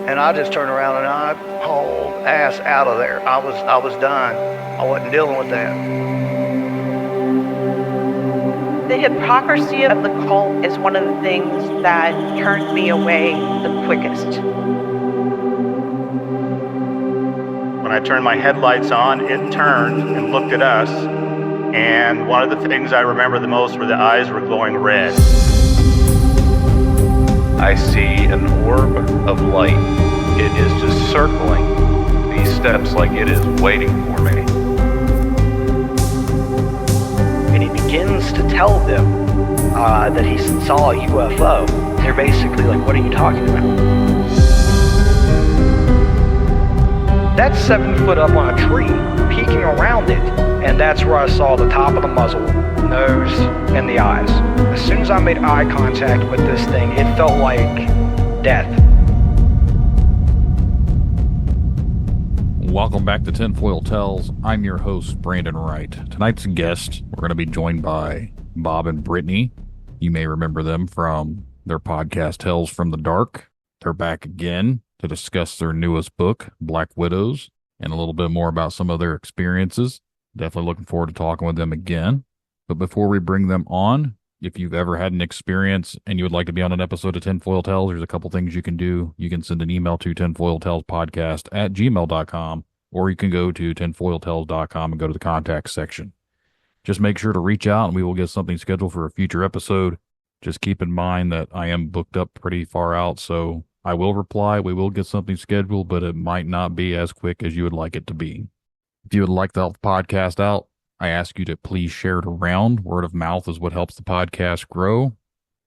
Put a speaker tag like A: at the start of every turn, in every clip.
A: And I just turned around and I hauled ass out of there. I was done. I wasn't dealing with that.
B: The hypocrisy of the cult is one of the things that turned me away the quickest.
C: When I turned my headlights on, it turned and looked at us. And one of the things I remember the most were the eyes were glowing red.
D: I see an orb of light. It is just circling these steps like it is waiting for me.
A: And he begins to tell them that he saw a UFO. They're basically like, what are you talking about? That's 7 foot up on a tree, peeking around it, and that's where I saw the top of the muzzle, nose, and the eyes. As soon as I made eye contact with this thing, it felt like death.
E: Welcome back to Tinfoil Tales. I'm your host, Brandon Wright. Tonight's guest, we're going to be joined by Bob and Brittani. You may remember them from their podcast, Tales from the Dark. They're back again to discuss their newest book, Black Widows, and a little bit more about some of their experiences. Definitely looking forward to talking with them again. But before we bring them on, if you've ever had an experience and you would like to be on an episode of Tinfoil Tales, there's a couple things you can do. You can send an email to tinfoiltalespodcast@gmail.com, or you can go to tinfoiltales.com and go to the contact section. Just make sure to reach out and we will get something scheduled for a future episode. Just keep in mind that I am booked up pretty far out, so I will reply. We will get something scheduled, but it might not be as quick as you would like it to be. If you would like to help the podcast out, I ask you to please share it around. Word of mouth is what helps the podcast grow.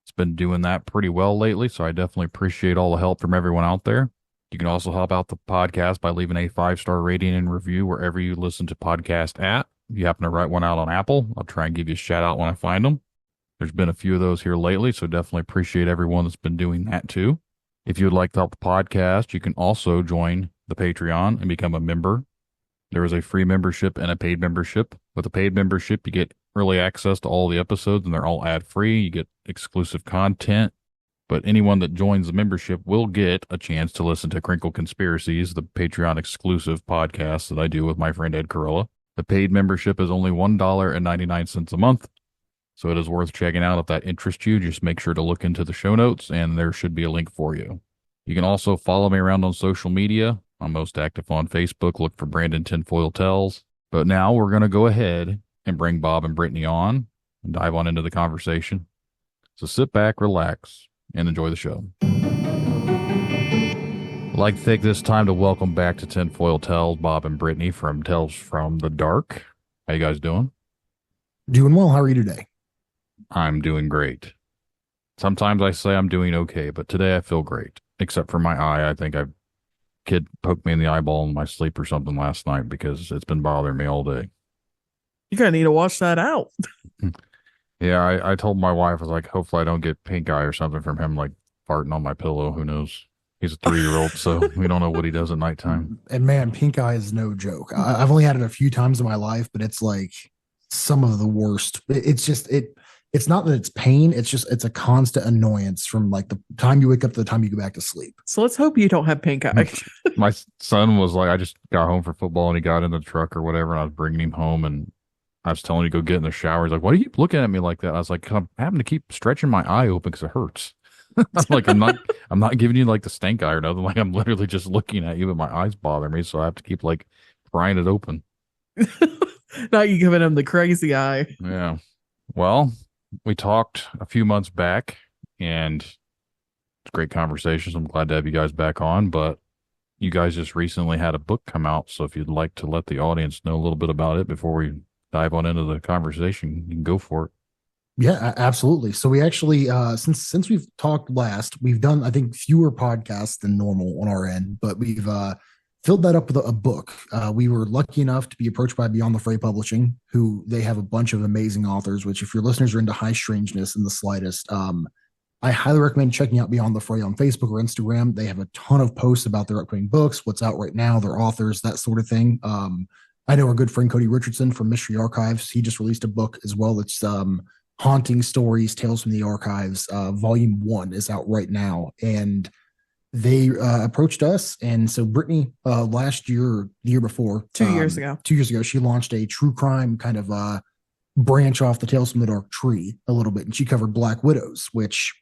E: It's been doing that pretty well lately, so I definitely appreciate all the help from everyone out there. You can also help out the podcast by leaving a 5-star rating and review wherever you listen to podcast at. If you happen to write one out on Apple, I'll try and give you a shout out when I find them. There's been a few of those here lately, so definitely appreciate everyone that's been doing that too. If you would like to help the podcast, you can also join the Patreon and become a member. There is a free membership and a paid membership. With a paid membership, you get early access to all the episodes, and they're all ad-free. You get exclusive content. But anyone that joins the membership will get a chance to listen to Crinkle Conspiracies, the Patreon exclusive podcast that I do with my friend Ed Corella. The paid membership is only $1.99 a month, so it is worth checking out if that interests you. Just make sure to look into the show notes, and there should be a link for you. You can also follow me around on social media. I'm most active on Facebook. Look for Brandon Tinfoil Tales. But now we're going to go ahead and bring Bob and Brittani on and dive on into the conversation. So sit back, relax, and enjoy the show. I'd like to take this time to welcome back to Tinfoil Tales Bob and Brittani from Tales from the Dark. How you guys doing?
F: Doing well. How are you today?
E: I'm doing great. Sometimes I say I'm doing okay, but today I feel great. Except for my eye. I think a kid poked me in the eyeball in my sleep or something last night because it's been bothering me all day.
G: You're going to need to wash that out.
E: Yeah, I told my wife, I was like, hopefully I don't get pink eye or something from him, like farting on my pillow. Who knows? He's a 3-year-old, so we don't know what he does at nighttime.
F: And man, pink eye is no joke. I've only had it a few times in my life, but it's like some of the worst. It's not that it's pain. It's a constant annoyance from like the time you wake up to the time you go back to sleep.
G: So let's hope you don't have pink eye.
E: My son was like, I just got home from football and he got in the truck or whatever, and I was bringing him home and I was telling him to go get in the shower. He's like, why do you keep looking at me like that? I was like, I'm having to keep stretching my eye open because it hurts. I'm like, I'm not giving you like the stank eye or nothing. Like I'm literally just looking at you, but my eyes bother me, so I have to keep like prying it open.
G: Now you're giving him the crazy eye.
E: Yeah. Well, we talked a few months back, and it's great conversations. I'm glad to have you guys back on, but you guys just recently had a book come out, so if you'd like to let the audience know a little bit about it before we dive on into the conversation, you can go for it.
F: Yeah, absolutely. So we actually, since we've talked last, we've done, I think, fewer podcasts than normal on our end, but we've filled that up with a book. We were lucky enough to be approached by Beyond the Fray Publishing, who they have a bunch of amazing authors, which if your listeners are into high strangeness in the slightest, I highly recommend checking out Beyond the Fray on Facebook or Instagram. They have a ton of posts about their upcoming books, what's out right now, their authors, that sort of thing. I know our good friend Cody Richardson from Mystery Archives. He just released a book as well. It's Haunting Stories, Tales from the Archives. Volume 1 is out right now. And they approached us. And so Brittany, last year, or the year before,
G: 2 years ago,
F: 2 years ago, she launched a true crime kind of branch off the Tales from the Dark tree a little bit. And she covered Black Widows, which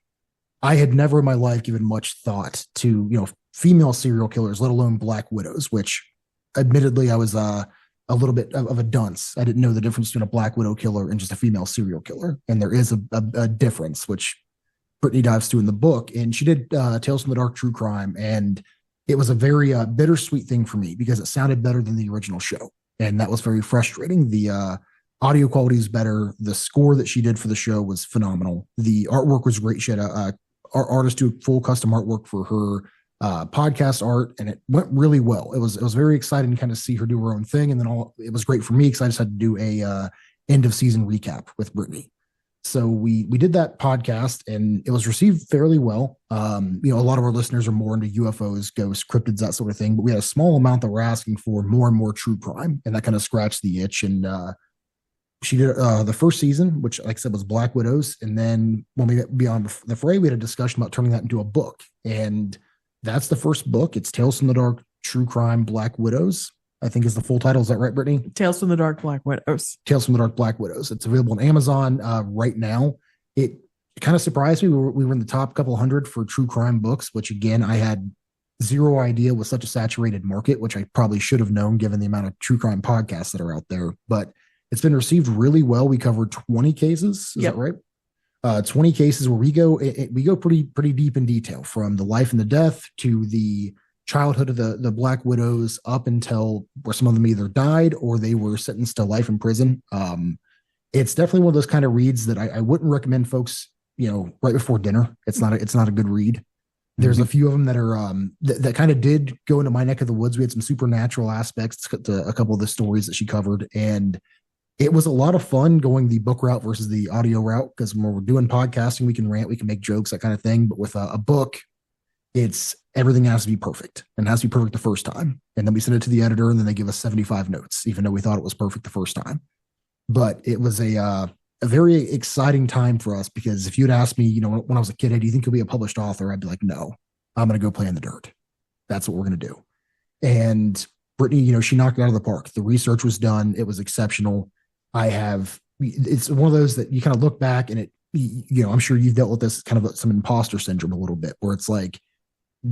F: I had never in my life given much thought to, female serial killers, let alone Black Widows, which admittedly I was a little bit of a dunce. I didn't know the difference between a Black Widow killer and just a female serial killer. And there is a difference, which Brittany dives through in the book. And she did Tales from the Dark True Crime. And it was a very bittersweet thing for me because it sounded better than the original show. And that was very frustrating. The audio quality is better. The score that she did for the show was phenomenal. The artwork was great. She had our artist do full custom artwork for her podcast art, and it went really well. It was very exciting to kind of see her do her own thing. And then it was great for me because I just had to do a end of season recap with Brittany. So we did that podcast and it was received fairly well. A lot of our listeners are more into UFOs, ghosts, cryptids, that sort of thing, but we had a small amount that were asking for more and more true crime, and that kind of scratched the itch. And she did the first season, which, like I said, was Black Widows. And then when we got beyond the fray, we had a discussion about turning that into a book. And that's the first book. It's Tales from the Dark True Crime Black Widows, I think is the full title. Is that right, Brittany?
G: Tales from the Dark Black Widows.
F: Tales from the Dark Black Widows. It's available on Amazon right now. It kind of surprised me. We were in the top couple hundred for true crime books, which again, I had zero idea was such a saturated market, which I probably should have known given the amount of true crime podcasts that are out there. But it's been received really well. We covered 20 cases. Is that right? 20 cases where we go pretty deep in detail, from the life and the death to the childhood of the Black Widows up until where some of them either died or they were sentenced to life in prison. It's definitely one of those kind of reads that I wouldn't recommend folks, right before dinner. It's not a good read. There's a few of them that are that kind of did go into my neck of the woods. We had some supernatural aspects to a couple of the stories that she covered, and it was a lot of fun going the book route versus the audio route, because when we're doing podcasting, we can rant, we can make jokes, that kind of thing. But with a book, it's everything has to be perfect, and it has to be perfect the first time. And then we send it to the editor, and then they give us 75 notes, even though we thought it was perfect the first time. But it was a very exciting time for us, because if you'd asked me, when I was a kid, hey, do you think you'll be a published author? I'd be like, no, I'm going to go play in the dirt. That's what we're going to do. And Brittany, she knocked it out of the park. The research was done. It was exceptional. It's one of those that you kind of look back and I'm sure you've dealt with this kind of some imposter syndrome a little bit, where it's like,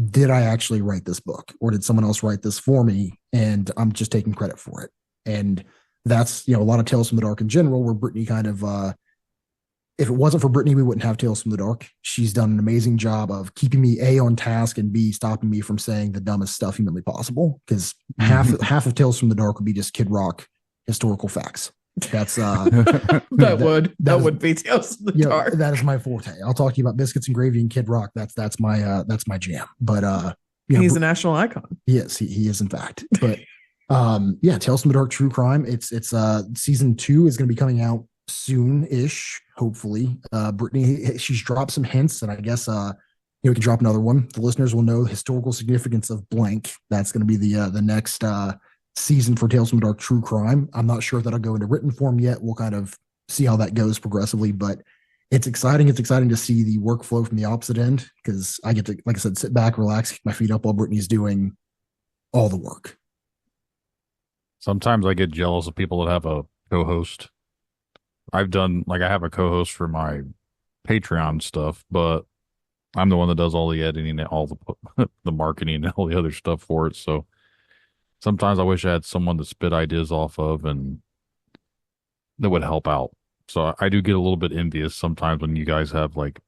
F: did I actually write this book, or did someone else write this for me? And I'm just taking credit for it. And that's, a lot of Tales from the Dark in general, where Brittany kind of, if it wasn't for Brittany, we wouldn't have Tales from the Dark. She's done an amazing job of keeping me A, on task, and B, stopping me from saying the dumbest stuff humanly possible. Because half of Tales from the Dark would be just Kid Rock historical facts. That's
G: that would be Tales from the Dark.
F: That is my forte. I'll talk to you about biscuits and gravy and Kid Rock. That's my jam. But
G: he's a national icon.
F: Yes, he is in fact. But Tales from the Dark True Crime. It's season 2 is going to be coming out soon-ish, hopefully. Brittany, she's dropped some hints, and I guess we can drop another one. The listeners will know the historical significance of blank. That's going to be the next season for Tales from the Dark True Crime. I'm not sure if that'll go into written form yet. We'll kind of see how that goes progressively, but it's exciting. It's exciting to see the workflow from the opposite end, because I get to, like I said, sit back, relax, kick my feet up while Brittany's doing all the work.
E: Sometimes I get jealous of people that have a co-host. I have a co-host for my Patreon stuff, but I'm the one that does all the editing and all the marketing and all the other stuff for it. So sometimes I wish I had someone to spit ideas off of and that would help out. So I do get a little bit envious sometimes when you guys have like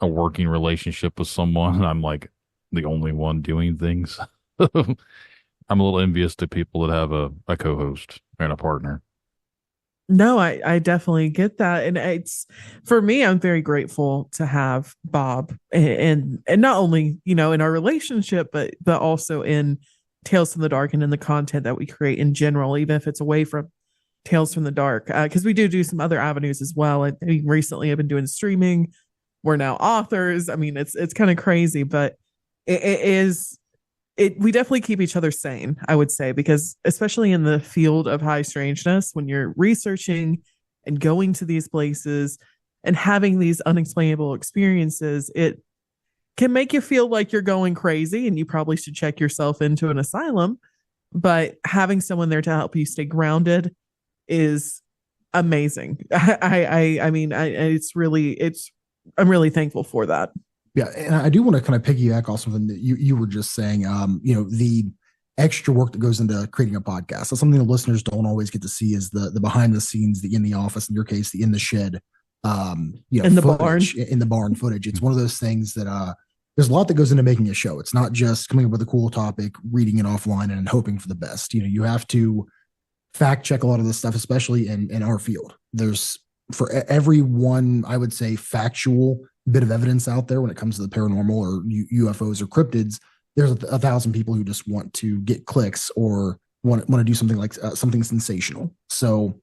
E: a working relationship with someone and I'm like the only one doing things. I'm a little envious to people that have a co-host and a partner.
G: No, I definitely get that. And it's, for me, I'm very grateful to have Bob and not only, in our relationship, but also in Tales from the Dark and in the content that we create in general, even if it's away from Tales from the Dark, because we do some other avenues as well. I mean, recently I've been doing streaming. We're now authors. I mean, it's kind of crazy, but we definitely keep each other sane, I would say, because especially in the field of high strangeness, when you're researching and going to these places and having these unexplainable experiences, can make you feel like you're going crazy and you probably should check yourself into an asylum. But having someone there to help you stay grounded is amazing. I'm really thankful for that.
F: Yeah, and I do want to kind of piggyback off something that you were just saying. The extra work that goes into creating a podcast. That's something the listeners don't always get to see, is the behind the scenes, the in the office, in your case, the in the shed,
G: in the
F: footage,
G: barn.
F: in the barn footage. It's one of those things that there's a lot that goes into making a show. It's not just coming up with a cool topic, reading it offline, and hoping for the best. You have to fact check a lot of this stuff, especially in our field. There's, for every one, I would say, factual bit of evidence out there when it comes to the paranormal or UFOs or cryptids, there's 1,000 people who just want to get clicks or want to do something like something sensational. So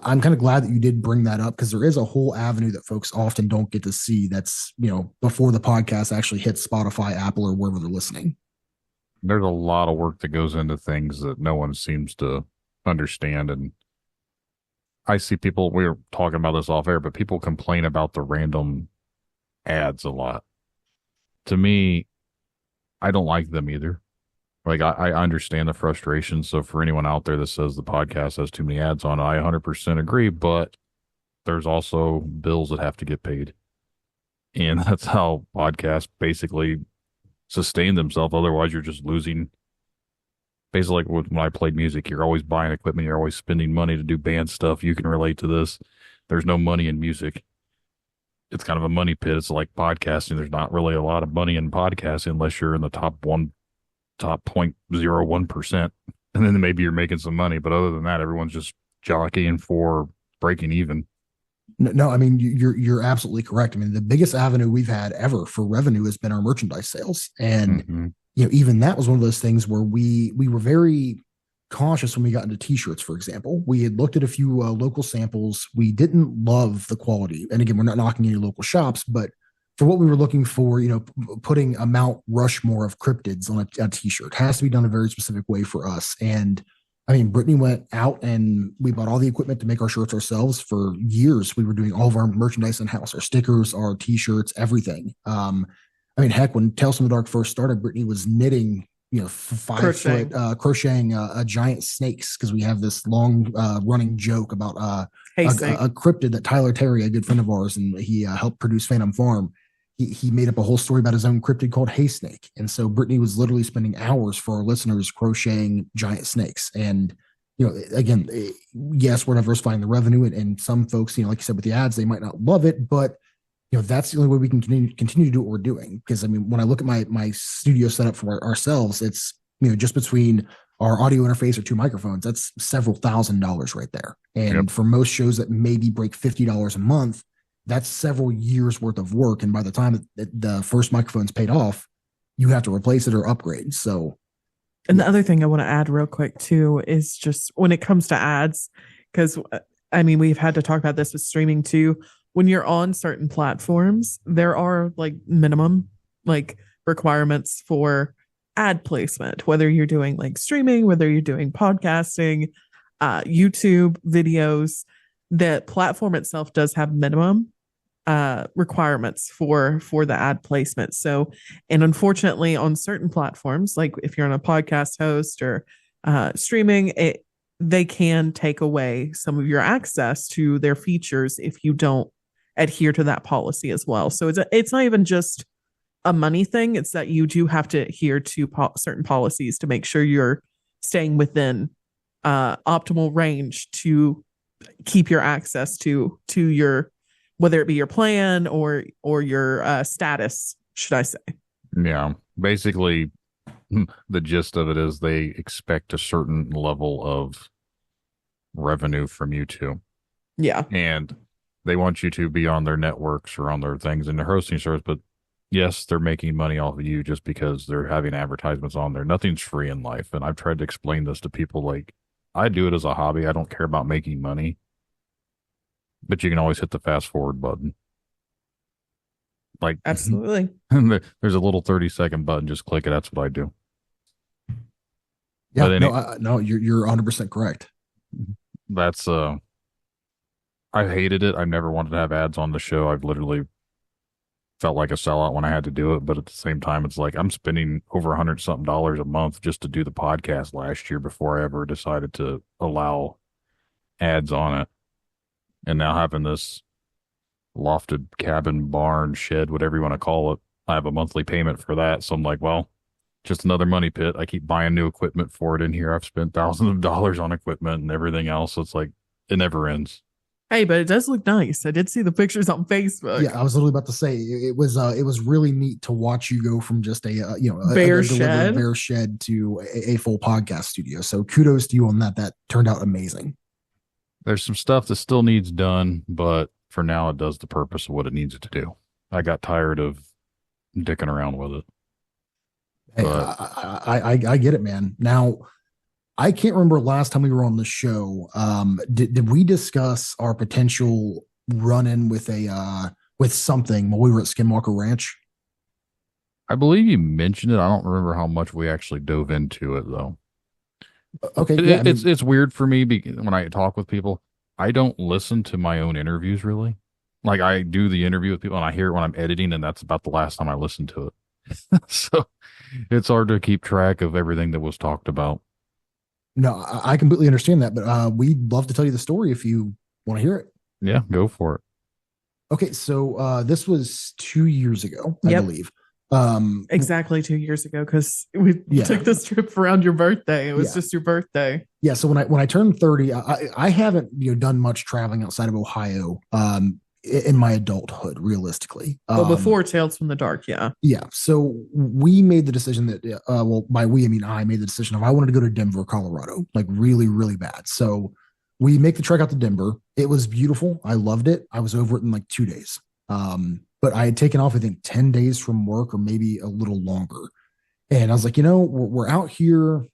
F: I'm kind of glad that you did bring that up, because there is a whole avenue that folks often don't get to see. That's, before the podcast actually hits Spotify, Apple, or wherever they're listening.
E: There's a lot of work that goes into things that no one seems to understand. And I see people, we were talking about this off air, but people complain about the random ads a lot. To me, I don't like them either. Like, I understand the frustration. So for anyone out there that says the podcast has too many ads on it, I 100% agree, but there's also bills that have to get paid. And that's how podcasts basically sustain themselves. Otherwise, you're just losing. Basically, like when I played music, you're always buying equipment, you're always spending money to do band stuff. You can relate to this. There's no money in music. It's kind of a money pit. It's like podcasting. There's not really a lot of money in podcasting unless you're in the top 0.01%. And then maybe you're making some money. But other than that, everyone's just jockeying for breaking even.
F: No, I mean, you're absolutely correct. I mean, the biggest avenue we've had ever for revenue has been our merchandise sales. And, even that was one of those things where we were very cautious when we got into t-shirts, for example. We had looked at a few local samples. We didn't love the quality. And again, we're not knocking any local shops, but for what we were looking for, putting a Mount Rushmore of cryptids on a t-shirt has to be done a very specific way for us. And I mean, Brittany went out and we bought all the equipment to make our shirts ourselves. For years, we were doing all of our merchandise in-house, our stickers, our t-shirts, everything. I mean, heck, when Tales from the Dark first started, Brittany was knitting, 5 foot, crocheting giant snakes, because we have this long running joke about a cryptid that Tyler Terry, a good friend of ours, and he helped produce Phantom Farm. He made up a whole story about his own cryptid called Hay Snake. And so Brittany was literally spending hours for our listeners crocheting giant snakes. And, again, yes, we're diversifying the revenue, and some folks, like you said, with the ads, they might not love it, but that's the only way we can continue to do what we're doing. Because I mean, when I look at my studio setup for ourselves, it's, just between our audio interface or 2 microphones, that's several $1,000s right there. And for most shows that maybe break $50 a month, that's several years worth of work. And by the time the first microphone's paid off, you have to replace it or upgrade. So,
G: and the other thing I want to add real quick too is just when it comes to ads, because I mean, we've had to talk about this with streaming too. When you're on certain platforms, there are like minimum requirements for ad placement, whether you're doing like streaming, whether you're doing podcasting, YouTube videos. The platform itself does have minimum requirements for the ad placement. So, and unfortunately on certain platforms, like if you're on a podcast host or streaming, they can take away some of your access to their features if you don't adhere to that policy as well. So it's not even just a money thing. It's that you do have to adhere to certain policies to make sure you're staying within optimal range to keep your access to your, whether it be your plan or your status, should I say.
E: Yeah. Basically, the gist of it is they expect a certain level of revenue from you too.
G: Yeah.
E: And they want you to be on their networks or on their things and their hosting service, but yes, they're making money off of you just because they're having advertisements on there. Nothing's free in life. And I've tried to explain this to people, like, I do it as a hobby. I don't care about making money, but you can always hit the fast forward button. Like,
G: absolutely.
E: There's a little 30-second button. Just click it. That's what I do.
F: Yeah, no, you're 100% correct.
E: That's I hated it. I never wanted to have ads on the show. I've literally felt like a sellout when I had to do it, but at the same time, it's like I'm spending over $100 something a month just to do the podcast last year before I ever decided to allow ads on it. And now having this lofted cabin, barn, shed, whatever you want to call it, I have a monthly payment for that. So I'm like, well, just another money pit. I keep buying new equipment for it in here. I've spent thousands of dollars on equipment and everything else. So it's like, it never ends.
G: Hey, but it does look nice. I did see the pictures on Facebook.
F: Yeah, I was literally about to say it was really neat to watch you go from just a
G: Bare
F: a
G: shed.
F: bare shed to a full podcast studio. So kudos to you on that. That turned out amazing.
E: There's some stuff that still needs done, but for now it does the purpose of what it needs to do. I got tired of dicking around with it.
F: Hey,
E: But
F: I get it, man. Now, I can't remember last time we were on the show. Did we discuss our potential run-in with with something when we were at Skinwalker Ranch?
E: I believe you mentioned it. I don't remember how much we actually dove into it though.
F: Okay, yeah,
E: It's weird for me when I talk with people. I don't listen to my own interviews really. Like I do the interview with people and I hear it when I'm editing, and that's about the last time I listened to it. So it's hard to keep track of everything that was talked about.
F: no, I completely understand that, but we'd love to tell you the story if you want to hear it.
E: Yeah, go for it.
F: Okay, so this was 2 years ago, I
G: Yep.
F: believe.
G: Exactly 2 years ago, because we
F: Yeah.
G: took this trip around your birthday. It was
F: Yeah.
G: just your birthday.
F: Yeah, so when I turned 30, I haven't done much traveling outside of Ohio in my adulthood, realistically.
G: Well, before Tales from the Dark, yeah.
F: Yeah, so we made the decision that well, by we I mean I made the decision of I wanted to go to Denver, Colorado, like really, really bad. So we make the trek out to Denver. It was beautiful. I loved it. I was over it in like 2 days. But I had taken off, I think, 10 days from work or maybe a little longer. And I was like, we're out here.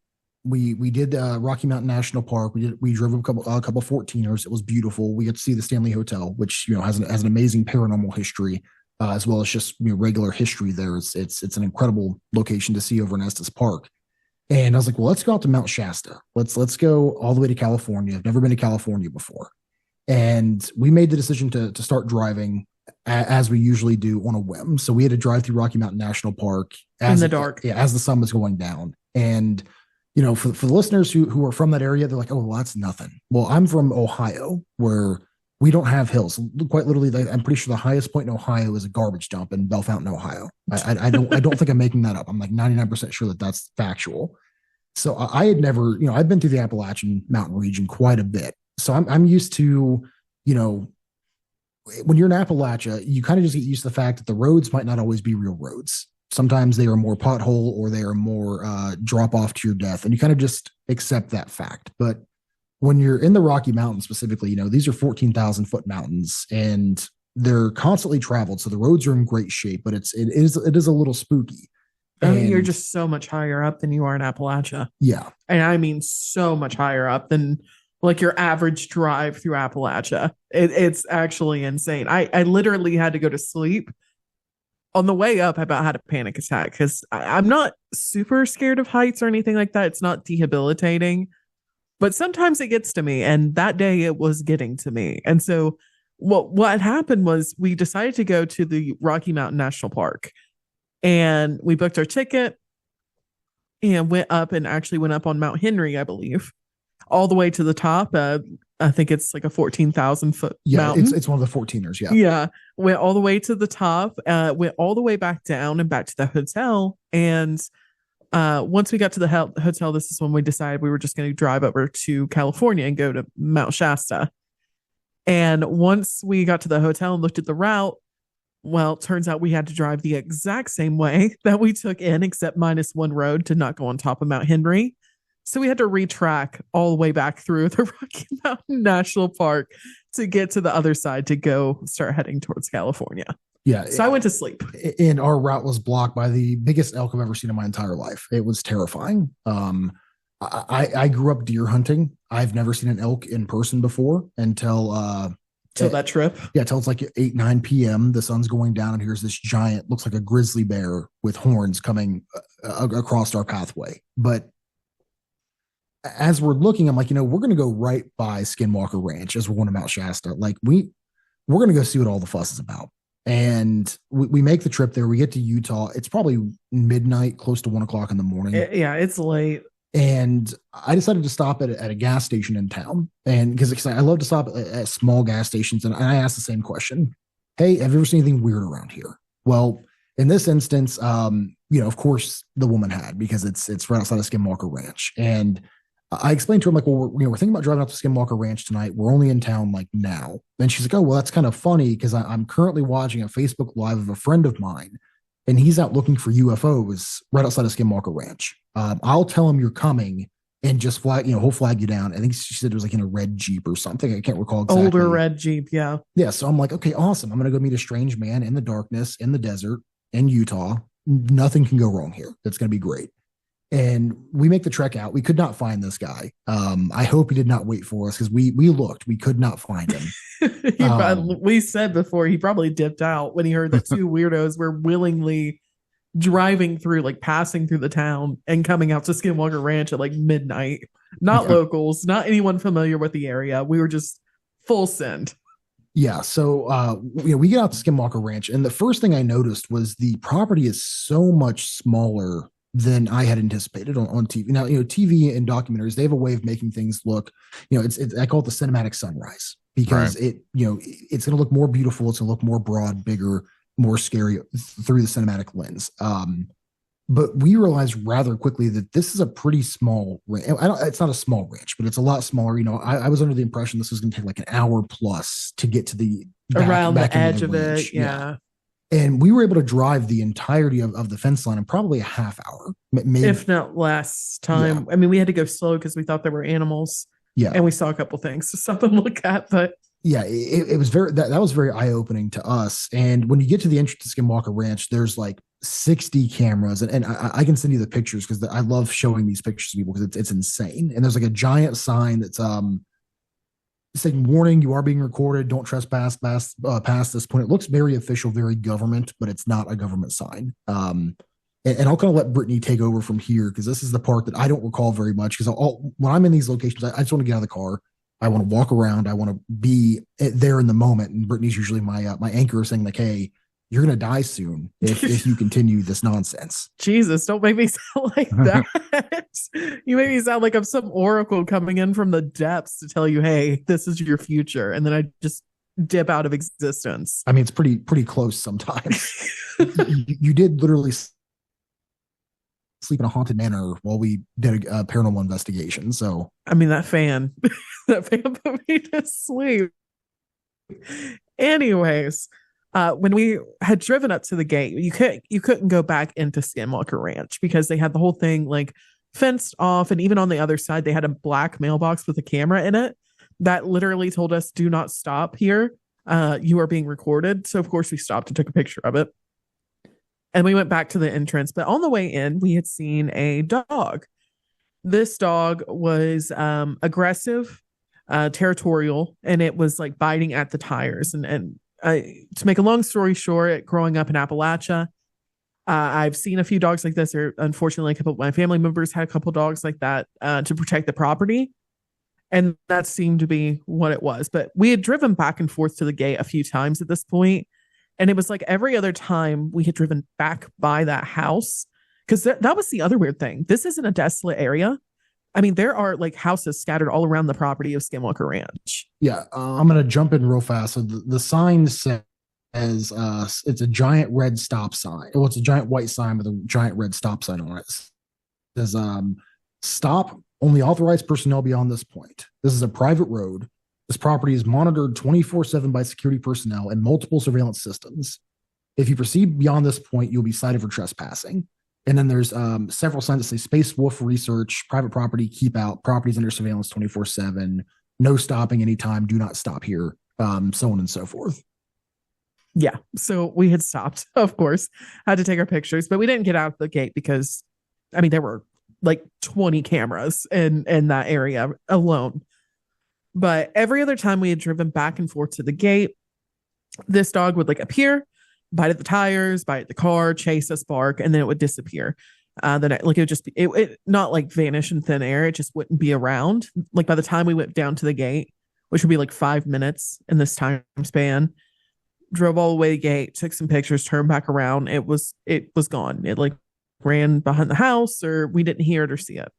F: We did Rocky Mountain National Park. We drove a couple 14ers. It was beautiful. We got to see the Stanley Hotel, which has an amazing paranormal history, as well as just regular history there. It's an incredible location to see over in Estes Park. And I was like, well, let's go out to Mount Shasta. Let's go all the way to California. I've never been to California before. And we made the decision to start driving as we usually do on a whim. So we had to drive through Rocky Mountain National Park
G: In the dark.
F: Yeah, as the sun was going down. And for the listeners who are from that area, they're like, oh, well, that's nothing. Well, I'm from Ohio, where we don't have hills. Quite literally, I'm pretty sure the highest point in Ohio is a garbage dump in Bellefontaine, Ohio. I don't think I'm making that up. I'm like 99% sure that that's factual. So I had never, I've been through the Appalachian Mountain region quite a bit. So I'm used to, when you're in Appalachia, you kind of just get used to the fact that the roads might not always be real roads. Sometimes they are more pothole or they are more drop off to your death. And you kind of just accept that fact. But when you're in the Rocky Mountains specifically, these are 14,000 foot mountains and they're constantly traveled. So the roads are in great shape, but it is a little spooky.
G: I mean, you're
F: And-
G: just so much higher up than you are in Appalachia.
F: yeah.
G: And I mean, so much higher up than like your average drive through Appalachia. It's actually insane. I literally had to go to sleep on the way up. I about had a panic attack because I'm not super scared of heights or anything like that. It's not debilitating, but sometimes it gets to me. And that day it was getting to me. And so what happened was we decided to go to the Rocky Mountain National Park, and we booked our ticket and went up on Mount Henry, I believe, all the way to the top. I think it's like a 14,000 foot mountain.
F: It's one of the 14ers. Yeah.
G: Yeah. Went all the way to the top, went all the way back down and back to the hotel. And once we got to the hotel, this is when we decided we were just going to drive over to California and go to Mount Shasta. And once we got to the hotel and looked at the route, well, it turns out we had to drive the exact same way that we took in, except minus one road to not go on top of Mount Henry. So we had to retrack all the way back through the Rocky Mountain National Park to get to the other side to go start heading towards California.
F: Yeah.
G: So I went to sleep.
F: And our route was blocked by the biggest elk I've ever seen in my entire life. It was terrifying. I grew up deer hunting. I've never seen an elk in person before until
G: Till that trip.
F: Yeah, till it's like 8-9 p.m. The sun's going down, and here's this giant, looks like a grizzly bear with horns coming across our pathway. But as we're looking, I'm like, we're going to go right by Skinwalker Ranch as we're going to Mount Shasta. Like we're going to go see what all the fuss is about. And we make the trip there. We get to Utah. It's probably midnight, close to 1 o'clock in the morning.
G: Yeah, it's late.
F: And I decided to stop at a gas station in town. And because I love to stop at small gas stations. And I asked the same question. Hey, have you ever seen anything weird around here? Well, in this instance, of course the woman had, because it's right outside of Skinwalker Ranch. And I explained to her, I'm like, well, we're thinking about driving out to Skinwalker Ranch tonight. We're only in town like now. And she's like, oh, well, that's kind of funny because I'm currently watching a Facebook Live of a friend of mine, and he's out looking for UFOs right outside of Skinwalker Ranch. I'll tell him you're coming and just flag, he'll flag you down. I think she said it was like in a red Jeep or something. I can't recall exactly.
G: Older red Jeep, yeah.
F: Yeah, so I'm like, okay, awesome. I'm going to go meet a strange man in the darkness, in the desert, in Utah. Nothing can go wrong here. That's going to be great. And we make the trek out. We could not find this guy. I hope he did not wait for us because we looked. We could not find him.
G: We said before he probably dipped out when he heard that two weirdos were willingly driving through, like passing through the town and coming out to Skinwalker Ranch at like midnight. Not locals, not anyone familiar with the area. We were just full send.
F: Yeah. So, we get out to Skinwalker Ranch, and the first thing I noticed was the property is so much smaller than I had anticipated on TV. Now, TV and documentaries, they have a way of making things look, I call it the cinematic sunrise, because it's going to look more beautiful. It's going to look more broad, bigger, more scary through the cinematic lens. But we realized rather quickly that this is a pretty small ranch. It's not a small ranch, but it's a lot smaller. I was under the impression this was going to take like an hour plus to get to the
G: around the edge of it. Yeah.
F: And we were able to drive the entirety of the fence line in probably a half hour, maybe,
G: if not less time. Yeah. I mean, we had to go slow because we thought there were animals.
F: Yeah.
G: And we saw a couple things to stop and look at, but
F: yeah, it was that was very eye-opening to us. And when you get to the entrance to Skinwalker Ranch, there's like 60 cameras, and I can send you the pictures because I love showing these pictures to people because it's insane. And there's like a giant sign that's saying, warning, you are being recorded, don't trespass past this point. It looks very official, very government, but it's not a government sign. And I'll kind of let Brittany take over from here because this is the part that I don't recall very much, because when I'm in these locations, I just want to get out of the car. I want to walk around. I want to be there in the moment. And Brittany's usually my anchor, saying like, hey, you're going to die soon if you continue this nonsense.
G: Jesus, don't make me sound like that. You make me sound like I'm some oracle coming in from the depths to tell you, hey, this is your future. And then I just dip out of existence.
F: I mean, it's pretty close sometimes. you did literally sleep in a haunted manor while we did a paranormal investigation. So,
G: I mean, that fan put me to sleep. Anyways, when we had driven up to the gate, you couldn't go back into Skinwalker Ranch because they had the whole thing like fenced off, and even on the other side they had a black mailbox with a camera in it that literally told us, do not stop here, you are being recorded. So of course we stopped and took a picture of it, and we went back to the entrance. But on the way in, we had seen a dog. This dog was aggressive, territorial, and it was like biting at the tires. And to make a long story short, growing up in Appalachia, I've seen a few dogs like this. Or unfortunately, a couple of my family members had a couple of dogs like that to protect the property. And that seemed to be what it was. But we had driven back and forth to the gate a few times at this point. And it was like every other time we had driven back by that house, because that was the other weird thing. This isn't a desolate area. I mean, there are like houses scattered all around the property of Skinwalker Ranch.
F: Yeah, I'm going to jump in real fast. So the sign says it's a giant red stop sign. Well, it's a giant white sign with a giant red stop sign on it. It says, stop, only authorized personnel beyond this point. This is a private road. This property is monitored 24/7 by security personnel and multiple surveillance systems. If you proceed beyond this point, you'll be cited for trespassing. And then there's several signs that say Space Wolf Research, private property, keep out, properties under surveillance 24/7, no stopping anytime, do not stop here, so on and so forth.
G: Yeah, so we had stopped, of course, had to take our pictures, but we didn't get out of the gate because, I mean, there were like 20 cameras in that area alone. But every other time we had driven back and forth to the gate, this dog would like appear, bite at the tires, bite at the car, chase us, bark, and then it would disappear. Then it would just be it not like vanish in thin air. It just wouldn't be around. Like by the time we went down to the gate, which would be like 5 minutes in this time span, drove all the way to the gate, took some pictures, turned back around. It was gone. It like ran behind the house, or we didn't hear it or see it.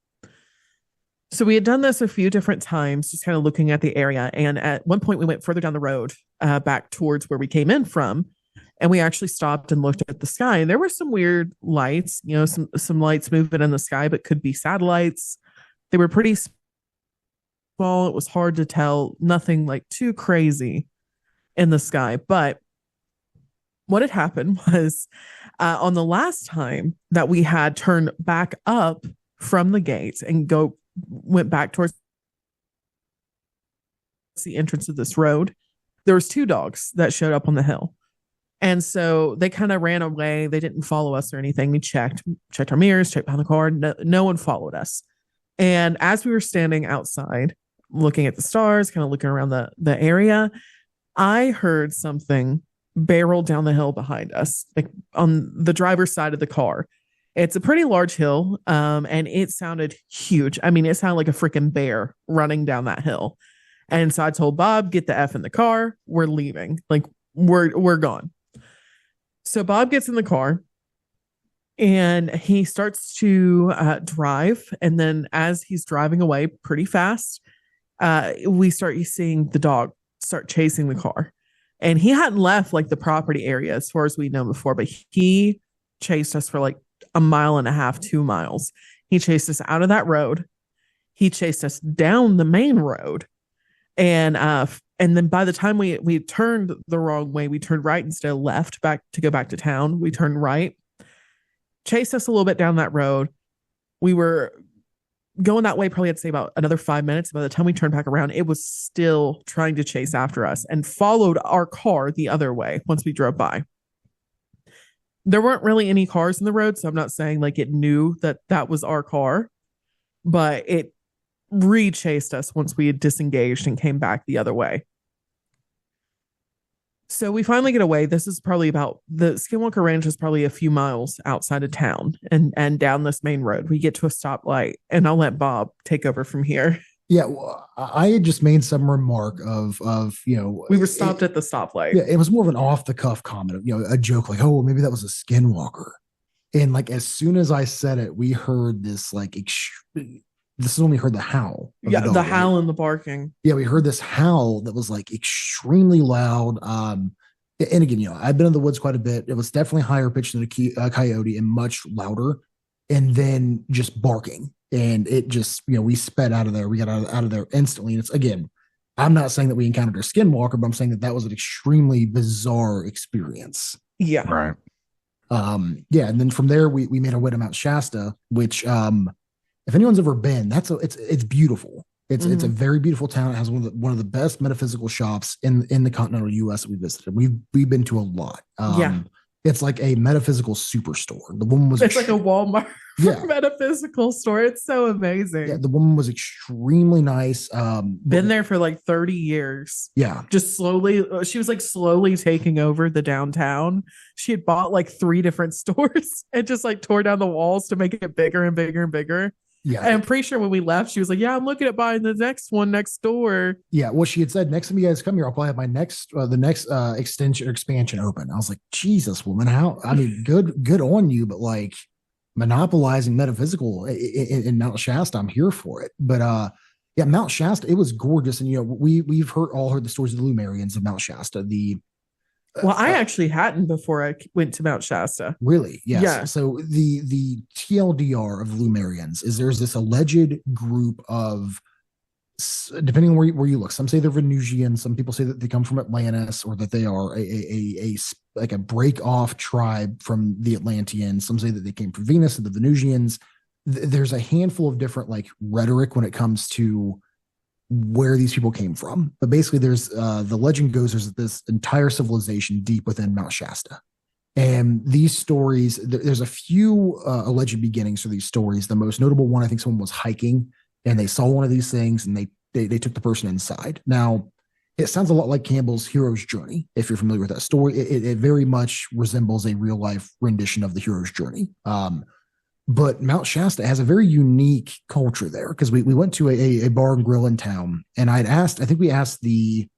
G: So we had done this a few different times, just kind of looking at the area. And at one point we went further down the road, back towards where we came in from. And we actually stopped and looked at the sky. And there were some weird lights, some lights moving in the sky, but could be satellites. They were pretty small. It was hard to tell. Nothing like too crazy in the sky. But what had happened was, on the last time that we had turned back up from the gate and went back towards the entrance of this road, there was 2 dogs that showed up on the hill. And so they kind of ran away. They didn't follow us or anything. We checked our mirrors, checked behind the car. No one followed us. And as we were standing outside looking at the stars, kind of looking around the area, I heard something barrel down the hill behind us, like on the driver's side of the car. It's a pretty large hill, and it sounded huge. I mean, it sounded like a freaking bear running down that hill. And so I told Bob, get the F in the car. We're leaving. Like, we're gone. So Bob gets in the car and he starts to drive. And then as he's driving away pretty fast, we start seeing the dog start chasing the car. And he hadn't left like the property area as far as we know before, but he chased us for like 1.5 miles, 2 miles. He chased us out of that road. He chased us down the main road. And then by the time we turned the wrong way, we turned right instead of left to go back to town. We turned right, chased us a little bit down that road. We were going that way, probably I'd say about another 5 minutes. By the time we turned back around, it was still trying to chase after us and followed our car the other way once we drove by. There weren't really any cars in the road, so I'm not saying like it knew that was our car, but it re-chased us once we had disengaged and came back the other way. So we finally get away. This is probably the Skinwalker Ranch is probably a few miles outside of town and down this main road. We get to a stoplight, and I'll let Bob take over from here.
F: Yeah, well, I had just made some remark of
G: we were stopped at the stoplight.
F: Yeah, it was more of an off the cuff comment, a joke like, oh, maybe that was a skinwalker. And like as soon as I said it, we heard this like this is when we heard the howl.
G: Yeah,
F: the dog,
G: the howl and the barking.
F: Yeah, we heard this howl that was like extremely loud. And again, I've been in the woods quite a bit. It was definitely higher pitched than a coyote and much louder. And then just barking. And it just, we sped out of there. We got out of there instantly. And it's, again, I'm not saying that we encountered a skinwalker, but I'm saying that was an extremely bizarre experience.
G: Yeah.
E: Right.
F: Yeah. And then from there, we made our way to Mount Shasta, which, if anyone's ever been, it's beautiful. It's a very beautiful town. It has one of the best metaphysical shops in the continental U.S. that we visited. We've been to a lot.
G: Yeah.
F: It's like a metaphysical superstore. The woman was.
G: It's like a Walmart metaphysical store. It's so amazing.
F: Yeah, the woman was extremely nice.
G: Been there for like 30 years.
F: Yeah,
G: just slowly. She was like slowly taking over the downtown. She had bought like 3 different stores and just like tore down the walls to make it bigger and bigger and bigger. Yeah, and I'm pretty sure when we left, she was like, "Yeah, I'm looking at buying the next one next door."
F: Yeah, well, she had said, "Next time you guys come here, I'll probably have my the next extension or expansion open." I was like, "Jesus, woman, how? I mean, good on you, but like monopolizing metaphysical in Mount Shasta, I'm here for it." But yeah, Mount Shasta, it was gorgeous, and we've heard the stories of the Lumerians of Mount Shasta.
G: I actually hadn't before I went to Mount Shasta.
F: Really? Yes.
G: Yeah.
F: So the TLDR of Lumerians is there's this alleged group of, depending on where you look, some say they're Venusian, some people say that they come from Atlantis, or that they are a break off tribe from the Atlanteans. Some say that they came from Venus and the Venusians. There's a handful of different like rhetoric when it comes to where these people came from, but basically there's the legend goes there's this entire civilization deep within Mount Shasta, and these stories there's a few alleged beginnings for these stories. The most notable one, I think, someone was hiking and they saw one of these things and they took the person inside. Now it sounds a lot like Campbell's hero's journey. If you're familiar with that story, it very much resembles a real life rendition of the hero's journey. But Mount Shasta has a very unique culture there, because we went to a bar and grill in town, and I think we asked the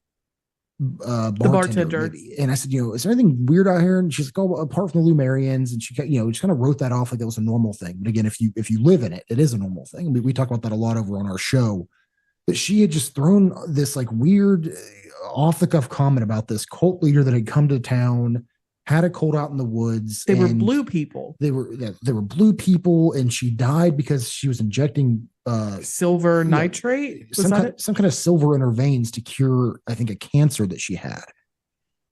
F: bartender. Maybe. And I said, is there anything weird out here? And she's like, oh, apart from the Lumerians. And she, just kind of wrote that off like that was a normal thing. But again, if you live in it, it is a normal thing. We talk about that a lot over on our show. But she had just thrown this like weird off the cuff comment about this cult leader that had come to town, had a cult out in the woods.
G: They were blue people.
F: They were blue people, and she died because she was injecting
G: silver nitrate.
F: Some kind of silver in her veins to cure, I think, a cancer that she had.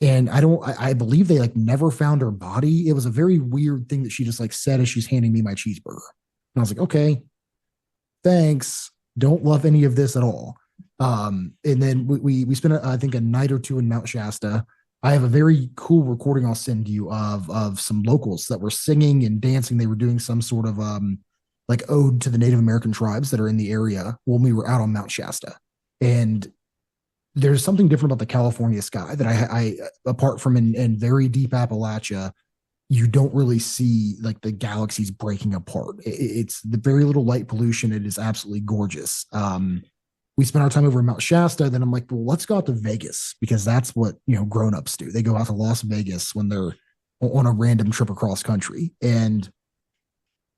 F: And I believe they like never found her body. It was a very weird thing that she just like said as she's handing me my cheeseburger. And I was like, okay, thanks. Don't love any of this at all. And then we spent I think a night or two in Mount Shasta. I have a very cool recording I'll send you of some locals that were singing and dancing. They were doing some sort of like ode to the Native American tribes that are in the area when we were out on Mount Shasta. And there's something different about the California sky that I apart from in very deep Appalachia, you don't really see like the galaxies breaking apart. It's the very little light pollution. It is absolutely gorgeous. We spent our time over in Mount Shasta. Then I'm like, well, let's go out to Vegas because that's what, grown-ups do. They go out to Las Vegas when they're on a random trip across country. And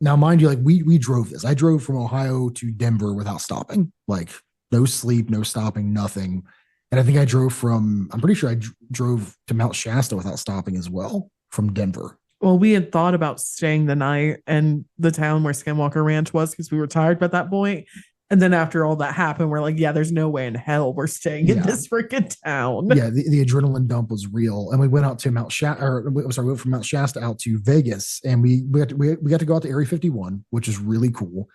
F: now, mind you, like we drove this. I drove from Ohio to Denver without stopping, like no sleep, no stopping, nothing. And I think I'm pretty sure I drove to Mount Shasta without stopping as well from Denver.
G: Well, we had thought about staying the night in the town where Skinwalker Ranch was because we were tired by that point. And then after all that happened, we're like, yeah, there's no way in hell we're staying in this freaking town.
F: Yeah, the adrenaline dump was real. And we went out to we went from Mount Shasta out to Vegas, and we got to go out to Area 51, which is really cool.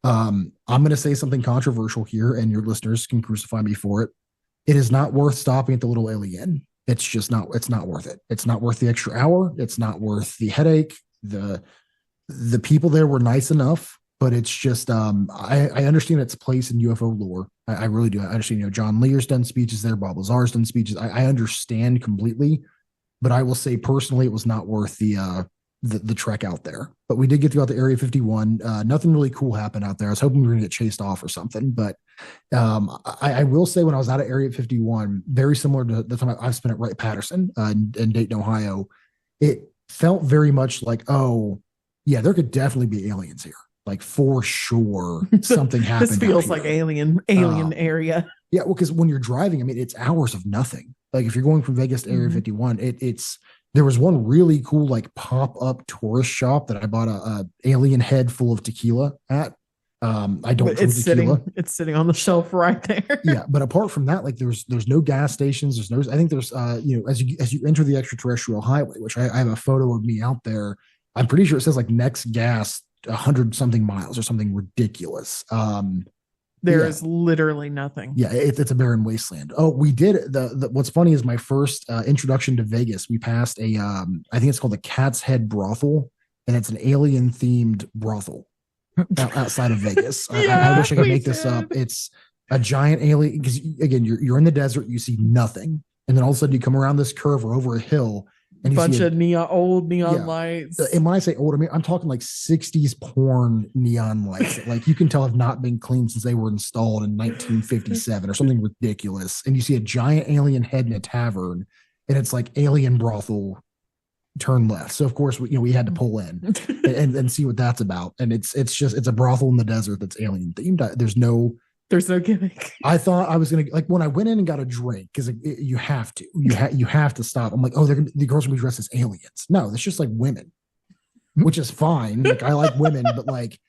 F: I'm going to say something controversial here, and your listeners can crucify me for it. It is not worth stopping at the Little Alien. It's just not. It's not worth it. It's not worth the extra hour. It's not worth the headache. The people there were nice enough. But it's just, I understand its place in UFO lore. I really do. I understand, John Lear's done speeches there. Bob Lazar's done speeches. I understand completely. But I will say personally, it was not worth the trek out there. But we did get to go out to Area 51. Nothing really cool happened out there. I was hoping we were going to get chased off or something. But I will say when I was out at Area 51, very similar to the time I've spent at Wright-Patterson in Dayton, Ohio, it felt very much like, oh, yeah, there could definitely be aliens here. Like for sure something happened.
G: This feels like alien area.
F: Yeah, well, because when you're driving, I mean, it's hours of nothing. Like if you're going from Vegas to Area 51, there was one really cool like pop-up tourist shop that I bought a alien head full of tequila at. I don't drink tequila.
G: It's sitting on the shelf right there.
F: Yeah, but apart from that, like there's no gas stations. I think there's as you enter the extraterrestrial highway, which I have a photo of me out there. I'm pretty sure it says like next gas 100 something miles or something ridiculous.
G: There is literally nothing.
F: Yeah, it's a barren wasteland. Oh, we did what's funny is my first introduction to Vegas. We passed I think it's called the Cat's Head Brothel, and it's an alien themed brothel outside of Vegas. I wish I could make this up. It's a giant alien because again, you're in the desert, you see nothing, and then all of a sudden you come around this curve or over a hill. And
G: bunch of old neon lights.
F: And when I say old, I mean I'm talking like 60s porn neon lights that, like you can tell have not been cleaned since they were installed in 1957 or something ridiculous. And you see a giant alien head in a tavern, and it's like alien brothel, turn left. So of course we had to pull in and see what that's about. And it's a brothel in the desert that's alien themed. There's no gimmick. I thought I was gonna like when I went in and got a drink because you have to stop. I'm like, oh, the girls are gonna be dressed as aliens. No, it's just like women, which is fine. Like I like women, but like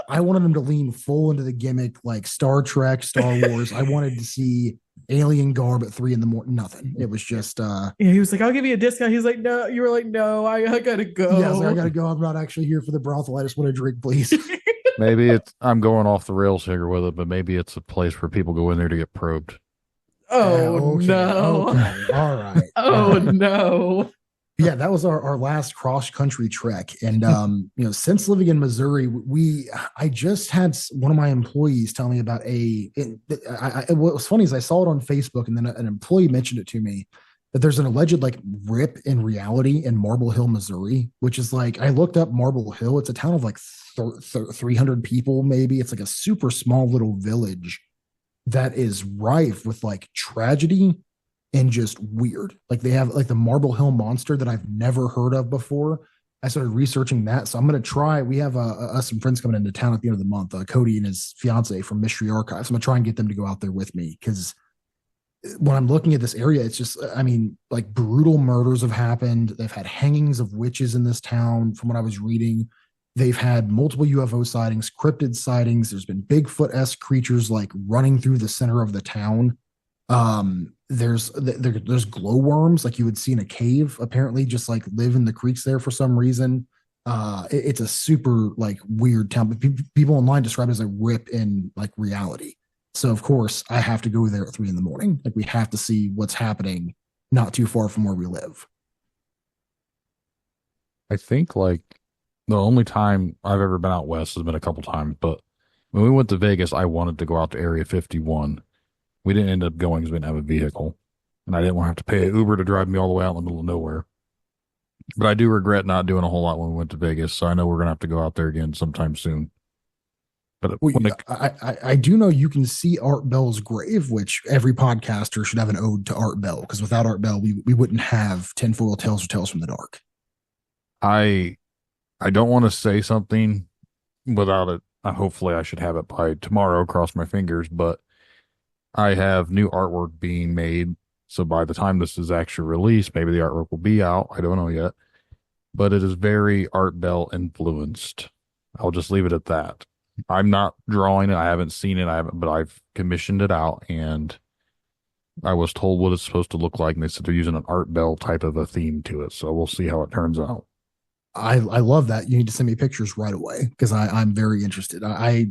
F: I wanted them to lean full into the gimmick, like Star Trek, Star Wars. I wanted to see alien garb at 3 a.m. Nothing. It was just
G: he was like, I'll give you a discount. He's like, no. You were like, no, I gotta go.
F: Yeah, I gotta go. I'm not actually here for the brothel. I just want a drink, please.
E: Maybe I'm going off the rails here with it, but maybe it's a place where people go in there to get probed.
G: Oh,
F: okay,
G: no.
F: Okay. All right.
G: Oh, no.
F: Yeah, that was our last cross country trek. And, since living in Missouri, I just had one of my employees tell me about what was funny is I saw it on Facebook, and then an employee mentioned it to me that there's an alleged like rip in reality in Marble Hill, Missouri, which is like, I looked up Marble Hill. It's a town of like 300 people, maybe. It's like a super small little village that is rife with like tragedy and just weird. Like they have like the Marble Hill Monster that I've never heard of before. I started researching that. So I'm going to try. We have us some friends coming into town at the end of the month, Cody and his fiance from Mystery Archives. I'm going to try and get them to go out there with me because when I'm looking at this area, it's just, I mean, like brutal murders have happened. They've had hangings of witches in this town from what I was reading. They've had multiple UFO sightings, cryptid sightings. There's been Bigfoot-esque creatures like running through the center of the town. There's glowworms like you would see in a cave, apparently just like live in the creeks there for some reason. It's a super like weird town, but people online describe it as a rip in like reality. So of course I have to go there at 3 a.m. Like we have to see what's happening not too far from where we live.
E: I think like the only time I've ever been out west has been a couple times, but when we went to Vegas, I wanted to go out to Area 51. We didn't end up going because we didn't have a vehicle, and I didn't want to have to pay an Uber to drive me all the way out in the middle of nowhere. But I do regret not doing a whole lot when we went to Vegas, so I know we're going to have to go out there again sometime soon. But
F: I do know you can see Art Bell's grave, which every podcaster should have an ode to Art Bell, because without Art Bell, we wouldn't have Tinfoil Tales or Tales from the Dark.
E: I don't want to say something without it. Hopefully I should have it by tomorrow, cross my fingers, but I have new artwork being made. So by the time this is actually released, maybe the artwork will be out. I don't know yet, but it is very Art Bell influenced. I'll just leave it at that. I'm not drawing it. I haven't seen it. But I've commissioned it out, and I was told what it's supposed to look like. And they said they're using an Art Bell type of a theme to it. So we'll see how it turns out.
F: I love that. You need to send me pictures right away because I'm very interested. I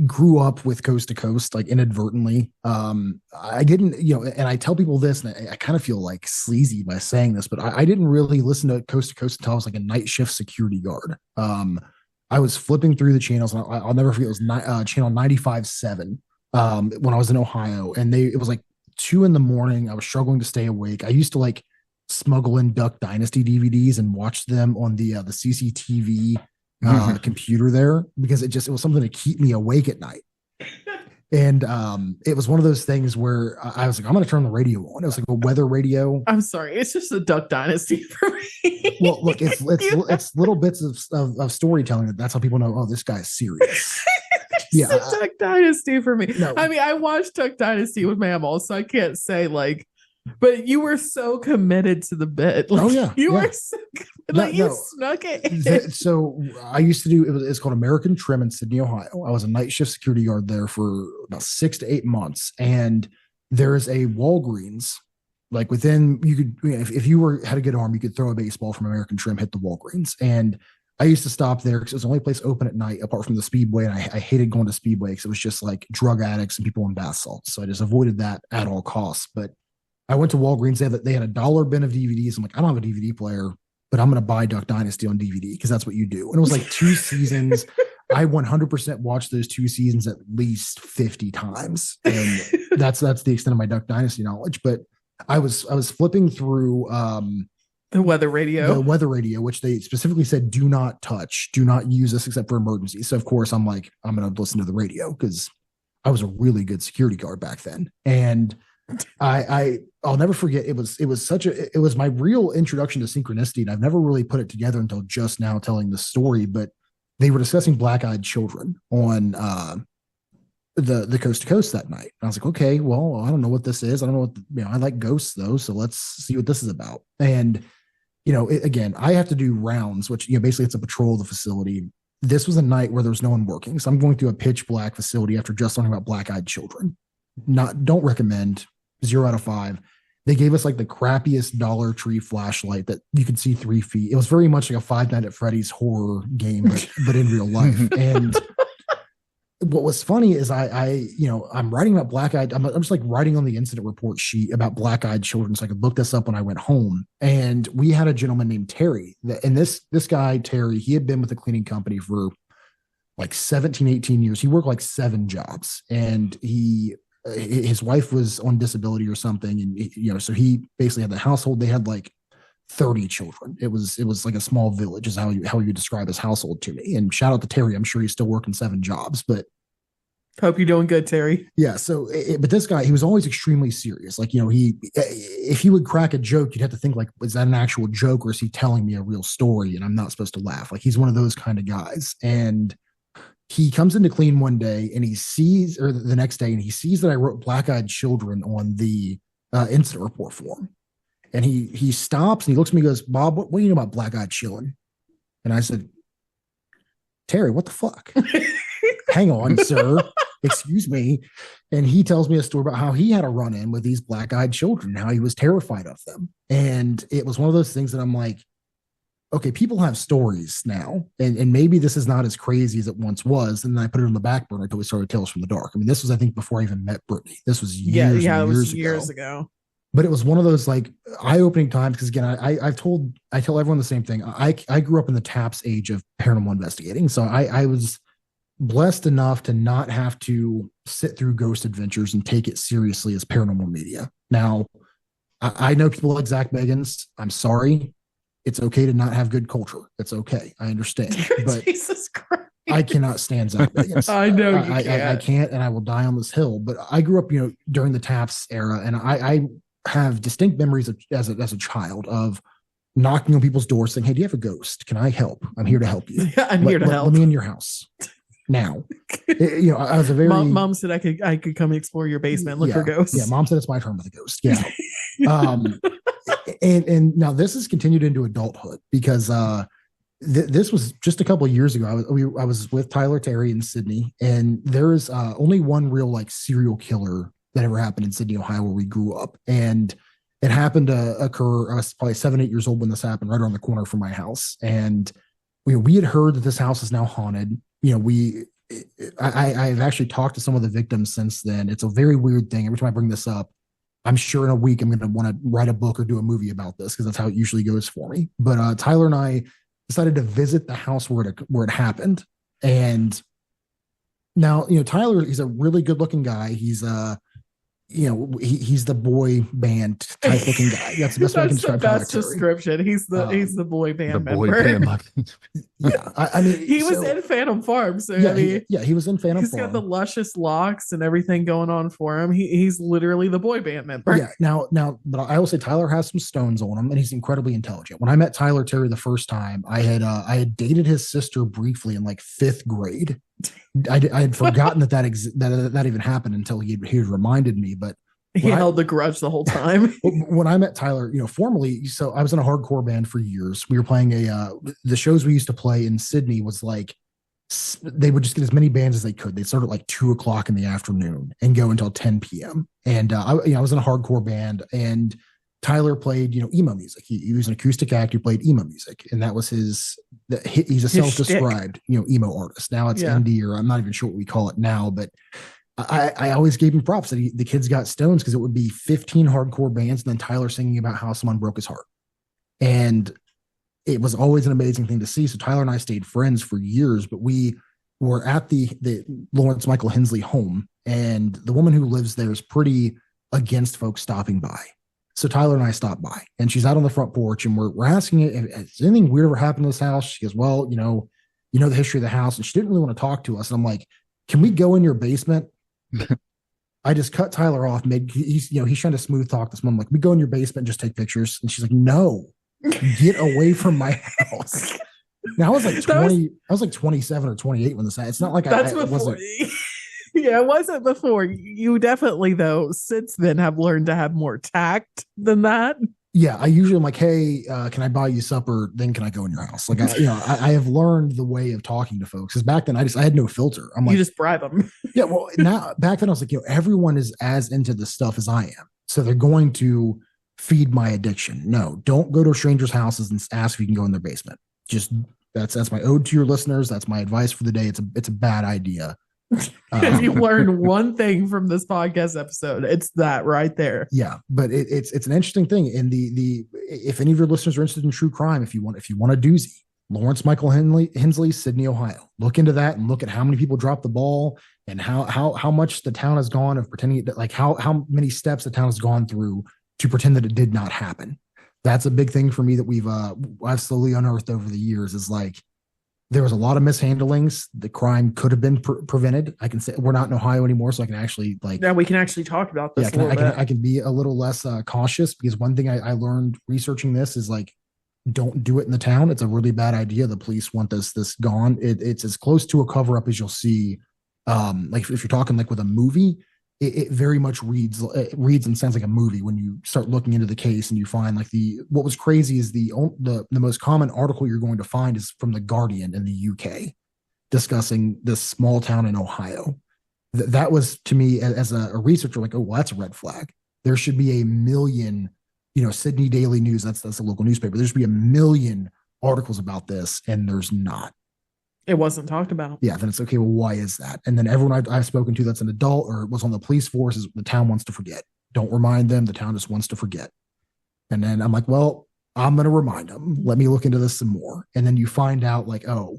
F: grew up with Coast to Coast, like inadvertently. I didn't, and I tell people this, and I kind of feel like sleazy by saying this, but I didn't really listen to Coast until I was like a night shift security guard. I was flipping through the channels, and I'll never forget, it was channel 95.7 when I was in Ohio, and it was like 2 a.m. I was struggling to stay awake. I used to like smuggle in Duck Dynasty DVDs and watch them on the CCTV computer there, because it was something to keep me awake at night. And it was one of those things where I was like, I'm going to turn the radio on. It was like a weather radio.
G: I'm sorry, it's just a Duck Dynasty for me.
F: Well, look, it's little bits of storytelling that's how people know, oh, this guy's serious.
G: Yeah, Duck Dynasty for me.
F: No.
G: I mean, I watched Duck Dynasty with Mammal, so I can't say like, but you were so committed to the bit. Like,
F: oh yeah,
G: you were so committed. You snuck it.
F: So I used to do it's called American Trim in Sydney, Ohio. I was a night shift security guard there for about 6 to 8 months, and there is a Walgreens. Like within, you could, if you had a good arm, you could throw a baseball from American Trim, hit the Walgreens. And I used to stop there because it was the only place open at night apart from the Speedway. And I hated going to Speedway because it was just like drug addicts and people in bath salts. So I just avoided that at all costs. But I went to Walgreens. They had a $1 bin of DVDs. I'm like, I don't have a DVD player, but I'm going to buy Duck Dynasty on DVD because that's what you do. And it was like 2 seasons. I 100% watched those 2 seasons at least 50 times. And that's the extent of my Duck Dynasty knowledge. But I was flipping through
G: the weather radio,
F: which they specifically said, do not touch, do not use this except for emergencies. So of course I'm like, I'm going to listen to the radio because I was a really good security guard back then. And I'll never forget. It was my real introduction to synchronicity. And I've never really put it together until just now telling the story, but they were discussing black-eyed children on, the Coast to Coast that night. And I was like, okay, well, I don't know what this is. I don't know what, I like ghosts though. So let's see what this is about. And, again, I have to do rounds, which, basically it's a patrol of the facility. This was a night where there was no one working. So I'm going through a pitch black facility after just learning about black-eyed children. Don't recommend, 0 out of 5. They gave us like the crappiest Dollar Tree flashlight that you could see 3 feet. It was very much like a Five Nights at Freddy's horror game, but in real life. And what was funny is I'm writing about black-eyed. I'm just like writing on the incident report sheet about black-eyed children, so I could look this up when I went home. And we had a gentleman named Terry, and this guy Terry, he had been with a cleaning company for like 17, 18 years. He worked like 7 jobs, and his wife was on disability or something, and so he basically had the household. They had like 30 children. It was like a small village is how you describe his household to me. And shout out to Terry. I'm sure he's still working 7 jobs, but
G: Hope you're doing good, Terry.
F: Yeah. So, but this guy, he was always extremely serious. Like, if he would crack a joke, you'd have to think like, is that an actual joke or is he telling me a real story? And I'm not supposed to laugh. Like, he's one of those kind of guys. And he comes into clean one day and he sees, or the next day, and he sees that I wrote black-eyed children on the incident report form. And he stops and he looks at me and goes, Bob, what do you know about black-eyed children? And I said, Terry, what the fuck? Hang on, sir. Excuse me. And he tells me a story about how he had a run-in with these black-eyed children, how he was terrified of them. And it was one of those things that I'm like, okay, people have stories now, and maybe this is not as crazy as it once was. And then I put it on the back burner until we started Tales from the Dark. I mean, this was, I think, before I even met Brittany. This was years
G: ago.
F: But it was one of those like eye-opening times because, again, I tell everyone the same thing. I grew up in the TAPS age of paranormal investigating, so I was blessed enough to not have to sit through ghost adventures and take it seriously as paranormal media. Now, I know people like Zach Bagans. I'm sorry. It's okay to not have good culture. It's okay. I understand. But
G: Jesus Christ.
F: I cannot stand Zach Bagans.
G: I know
F: I can't, and I will die on this hill. But I grew up, during the TAPS era, and I have distinct memories as a child of knocking on people's doors saying, hey, do you have a ghost? Can I help? I'm here to help you.
G: Yeah, I'm here to help.
F: Let me in your house now. I was a very
G: mom said I could come explore your basement, look for ghosts.
F: Yeah, mom said it's my turn with a ghost. Yeah. And now this has continued into adulthood because this was just a couple of years ago. I was with Tyler Terry in Sydney, and there is only one real like serial killer that ever happened in Sydney, Ohio, where we grew up. And it happened to occur. I was probably 7-8 years old when this happened, right around the corner from my house. And we had heard that this house is now haunted. I've actually talked to some of the victims since then. It's a very weird thing. Every time I bring this up, I'm sure in a week I'm going to want to write a book or do a movie about this because that's how it usually goes for me. But Tyler and I decided to visit the house where it happened. And now, Tyler, he's a really good looking guy. He's he's the boy band type looking guy. That's the best way I can describe Tyler Terry.
G: Description. He's the boy band member.
F: Yeah, I mean,
G: he was in Phantom Farm, so
F: he was in Phantom Farm.
G: He's got the luscious locks and everything going on for him. He's literally the boy band member.
F: Yeah. Now, but I will say Tyler has some stones on him, and he's incredibly intelligent. When I met Tyler Terry the first time, I had dated his sister briefly in like 5th grade. I had forgotten that even happened until he had reminded me. But
G: he held the grudge the whole time.
F: When I met Tyler, formally, so I was in a hardcore band for years. We were playing the shows we used to play in Sydney was like, they would just get as many bands as they could. They'd start at like 2:00 in the afternoon and go until 10 p.m. And I was in a hardcore band, and Tyler played, emo music. He was an acoustic act who played emo music, and that was he's a self-described, emo artist. Now it's indie, or I'm not even sure what we call it now, but I always gave him props that the kids got stones because it would be 15 hardcore bands and then Tyler singing about how someone broke his heart. And it was always an amazing thing to see. So Tyler and I stayed friends for years, but we were at the Lawrence Michael Hensley home, and the woman who lives there is pretty against folks stopping by. So Tyler and I stopped by, and she's out on the front porch, and we're asking her, has anything weird ever happened to this house? She goes, well, you know the history of the house. And she didn't really want to talk to us. And I'm like, can we go in your basement? I just cut Tyler off. He's trying to smooth talk this one. I'm like, we go in your basement and just take pictures. And she's like, no, get away from my house. Now I was like 20. I was like 27 or 28 when this happened. It's not like I wasn't.
G: Yeah, it wasn't before. You definitely, though, since then have learned to have more tact than that.
F: Yeah, I usually am like, hey, can I buy you supper? Then can I go in your house? Like, I have learned the way of talking to folks. Because back then, I had no filter. I'm like,
G: you just bribe them.
F: Yeah, well, now back then I was like, everyone is as into this stuff as I am, so they're going to feed my addiction. No, don't go to strangers' houses and ask if you can go in their basement. Just that's my ode to your listeners. That's my advice for the day. It's a bad idea.
G: If you learn one thing from this podcast episode, it's that right there.
F: Yeah, but it's an interesting thing. And the if any of your listeners are interested in true crime, if you want a doozy, Lawrence Michael Hensley, Sydney, Ohio. Look into that and look at how many people dropped the ball and how much the town has gone of pretending that, like how many steps the town has gone through to pretend that it did not happen. That's a big thing for me that I've slowly unearthed over the years, is like, There was a lot of mishandlings. The crime could have been prevented. I can say we're not in Ohio anymore, so I can actually
G: Now we can actually talk about this.
F: I can be a little less cautious, because one thing I learned researching this is like, don't do it in the town. It's a really bad idea. The police want this gone. It's as close to a cover up as you'll see. Like if you're talking like with a movie, it very much reads and sounds like a movie when you start looking into the case, and you find like what was crazy is the most common article you're going to find is from the Guardian in the UK discussing this small town in Ohio. That was, to me, as a researcher, like, oh, well, that's a red flag. There should be a million, Sydney Daily News, that's a local newspaper. There should be a million articles about this, and there's not.
G: It wasn't talked about.
F: Yeah, then it's okay. Well, why is that? And then everyone I've spoken to that's an adult or was on the police force is the town wants to forget. Don't remind them. The town just wants to forget. And then I'm like, well, I'm going to remind them. Let me look into this some more. And then you find out like, oh,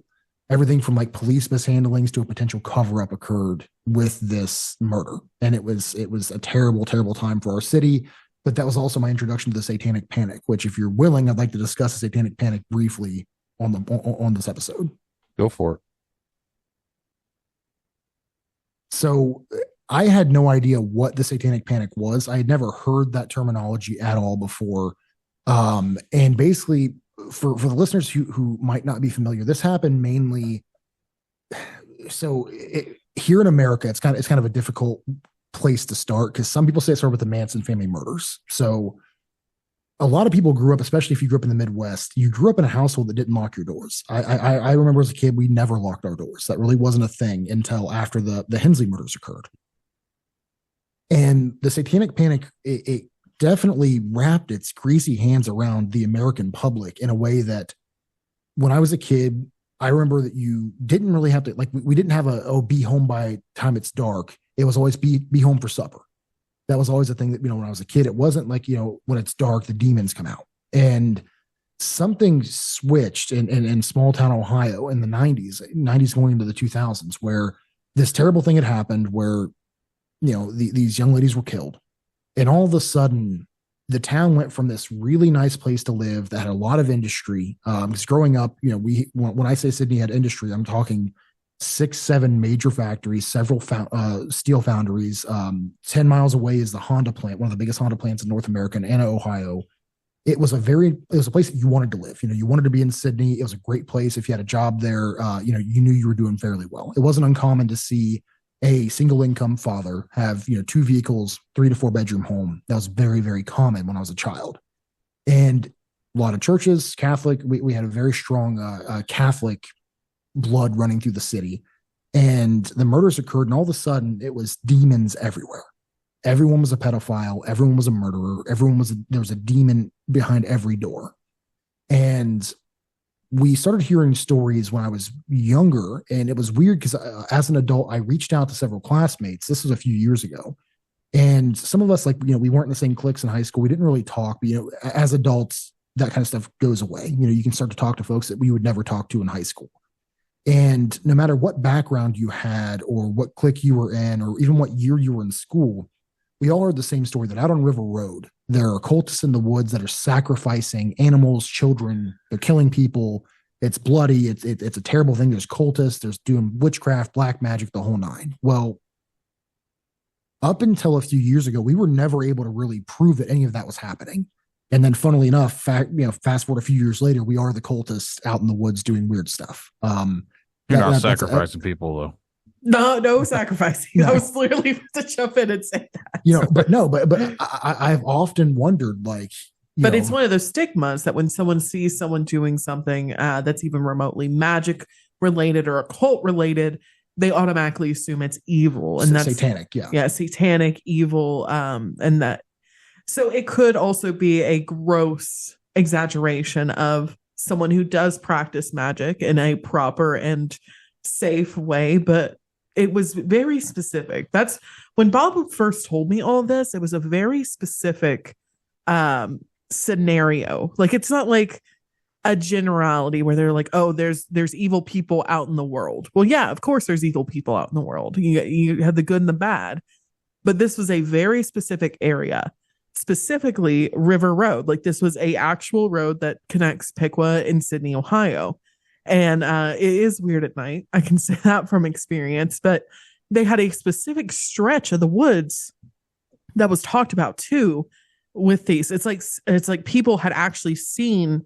F: everything from like police mishandlings to a potential cover up occurred with this murder. And it was a terrible, terrible time for our city. But that was also my introduction to the Satanic Panic, which, if you're willing, I'd like to discuss the Satanic Panic briefly on this episode.
E: Go for it.
F: So I had no idea what the Satanic Panic was. I had never heard that terminology at all before. And basically, for the listeners who might not be familiar, this happened mainly. So here in America, it's kind of a difficult place to start, because some people say it started with the Manson family murders. So a lot of people grew up, especially if you grew up in the Midwest, you grew up in a household that didn't lock your doors. I remember as a kid, we never locked our doors. That really wasn't a thing until after the Hensley murders occurred. And the Satanic Panic, it definitely wrapped its greasy hands around the American public in a way that, when I was a kid, I remember that you didn't really have to, like, we didn't have be home by time it's dark. It was always be home for supper. That was always a thing that, when I was a kid, it wasn't like, when it's dark, the demons come out. And something switched in small town Ohio in the 90s going into the 2000s, where this terrible thing had happened where, these young ladies were killed. And all of a sudden, the town went from this really nice place to live that had a lot of industry. Because growing up, when I say Sydney had industry, I'm talking 6-7 major factories, several steel foundries. 10 miles away is the Honda plant, one of the biggest Honda plants in North America, in Anna, Ohio. It was a place that you wanted to live. You wanted to be in Sydney. It was a great place. If you had a job there, you knew you were doing fairly well. It wasn't uncommon to see a single income father have, 2 vehicles, 3 to 4 bedroom home. That was very, very common when I was a child. And a lot of churches, Catholic, we had a very strong Catholic blood running through the city. And the murders occurred, and all of a sudden it was demons everywhere. Everyone was a pedophile. Everyone was a murderer. There was a demon behind every door. And we started hearing stories when I was younger, and it was weird because as an adult, I reached out to several classmates. This was a few years ago. And some of us, like, we weren't in the same cliques in high school. We didn't really talk, but, as adults, that kind of stuff goes away. You can start to talk to folks that we would never talk to in high school. And no matter what background you had or what clique you were in or even what year you were in school, we all heard the same story, that out on River Road, there are cultists in the woods that are sacrificing animals, children. They're killing people. It's bloody. It's a terrible thing. There's cultists. There's doing witchcraft, black magic, the whole nine. Well, up until a few years ago, we were never able to really prove that any of that was happening. And then, funnily enough, fast forward a few years later, we are the cultists out in the woods doing weird stuff.
E: You're not sacrificing people, though.
G: No sacrificing. No. I was literally to jump in and say that.
F: But I've often wondered, like,
G: but it's one of those stigmas that when someone sees someone doing something that's even remotely magic related or occult related, they automatically assume it's evil, and that's
F: satanic.
G: Yeah, satanic, evil, and that. So it could also be a gross exaggeration of someone who does practice magic in a proper and safe way, but it was very specific. That's when Bob first told me all this. It was a very specific scenario. Like, it's not like a generality where they're like, oh, there's evil people out in the world. Well, yeah, of course there's evil people out in the world. You have the good and the bad, but this was a very specific area. Specifically River Road. Like, this was a actual road that connects Piqua and Sydney, Ohio. And it is weird at night. I can say that from experience. But they had a specific stretch of the woods that was talked about too with these. It's like people had actually seen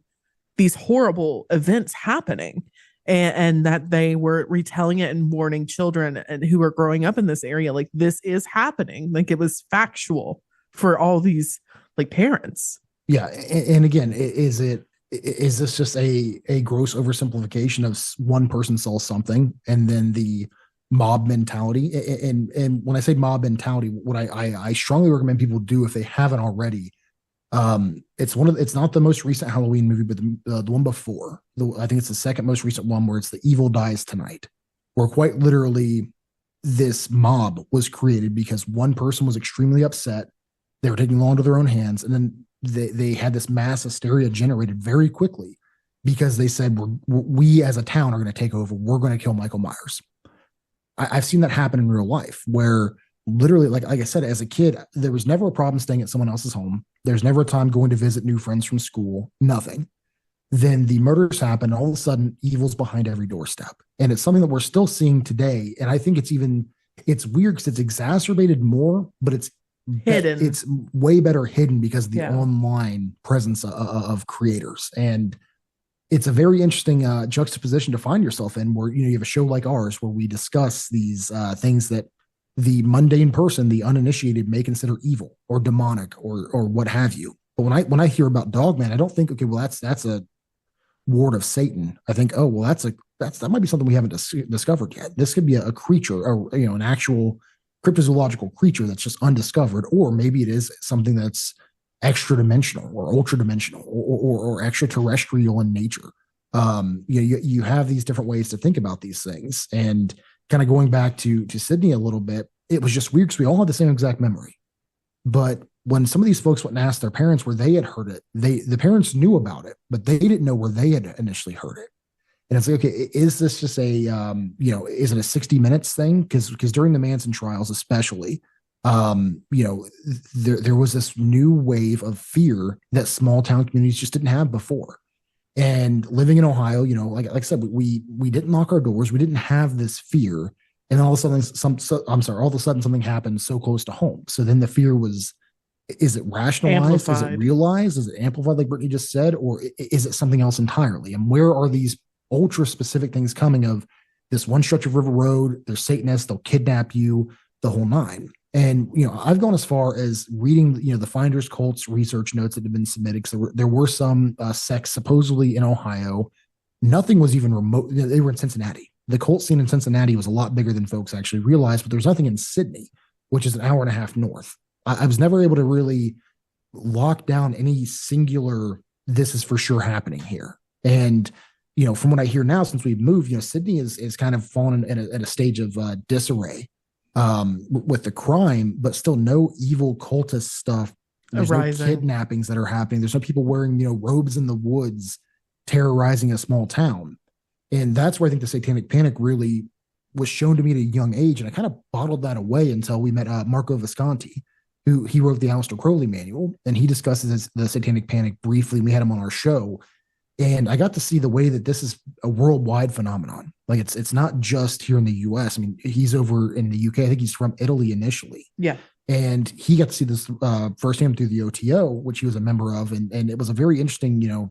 G: these horrible events happening, and that they were retelling it and warning children and who were growing up in this area, like, this is happening. Like, it was factual for all these like parents.
F: Yeah. And again, is this just a gross oversimplification of one person saw something and then the mob mentality? And when I say mob mentality, what I strongly recommend people do, if they haven't already, it's not the most recent Halloween movie, but the one before. I think it's the second most recent one, where it's The Evil Dies Tonight, where quite literally this mob was created because one person was extremely upset. They were taking law into their own hands, and then they had this mass hysteria generated very quickly because they said, we as a town are going to take over. We're going to kill Michael Myers. I've seen that happen in real life, where literally, like I said, as a kid, there was never a problem staying at someone else's home. There's never a time going to visit new friends from school, nothing. Then the murders happen. All of a sudden, evil's behind every doorstep. And it's something that we're still seeing today. And I think it's weird because it's exacerbated more, but it's
G: hidden.
F: It's way better hidden because of the online presence of creators. And it's a very interesting juxtaposition to find yourself in, where, you have a show like ours where we discuss these things that the mundane person, the uninitiated, may consider evil or demonic or what have you. But when I hear about Dogman, I don't think, okay, well, that's a ward of Satan. I think, oh, well, that might be something we haven't discovered yet. This could be a creature, or an actual cryptozoological creature that's just undiscovered, or maybe it is something that's extra dimensional or ultra dimensional or extraterrestrial in nature. You have these different ways to think about these things. And kind of going back to Sydney a little bit, it was just weird because we all had the same exact memory. But when some of these folks went and asked their parents where they had heard it, the parents knew about it, but they didn't know where they had initially heard it. And it's like, okay, is this just is it a 60 Minutes thing? Because during the Manson trials, especially, there was this new wave of fear that small town communities just didn't have before. And living in Ohio, like I said, we didn't lock our doors. We didn't have this fear. And then all of a sudden something happened so close to home. So then the fear was, is it rationalized?
G: Amplified.
F: Is it realized? Is it amplified, like Brittany just said? Or is it something else entirely? And where are these ultra specific things coming of this one stretch of River Road? They're Satanists. They'll kidnap you, the whole nine. And, I've gone as far as reading, the Finders Cults research notes that have been submitted. So there were some sects supposedly in Ohio. Nothing was even remote. They were in Cincinnati. The cult scene in Cincinnati was a lot bigger than folks actually realized, but there's nothing in Sydney, which is an hour and a half north. I was never able to really lock down any singular, this is for sure happening here. And, from what I hear now, since we've moved, Sydney is kind of fallen in a stage of disarray with the crime, but still no evil cultist stuff. There's no kidnappings that are happening. There's no people wearing, robes in the woods, terrorizing a small town. And that's where I think the Satanic Panic really was shown to me at a young age. And I kind of bottled that away until we met Marco Visconti, who he wrote the Aleister Crowley manual, and he discusses the Satanic Panic briefly. We had him on our show. And I got to see the way that this is a worldwide phenomenon. Like it's not just here in the US. I mean, he's over in the UK. I think he's from Italy initially.
G: Yeah.
F: And he got to see this firsthand through the OTO, which he was a member of. And it was a very interesting,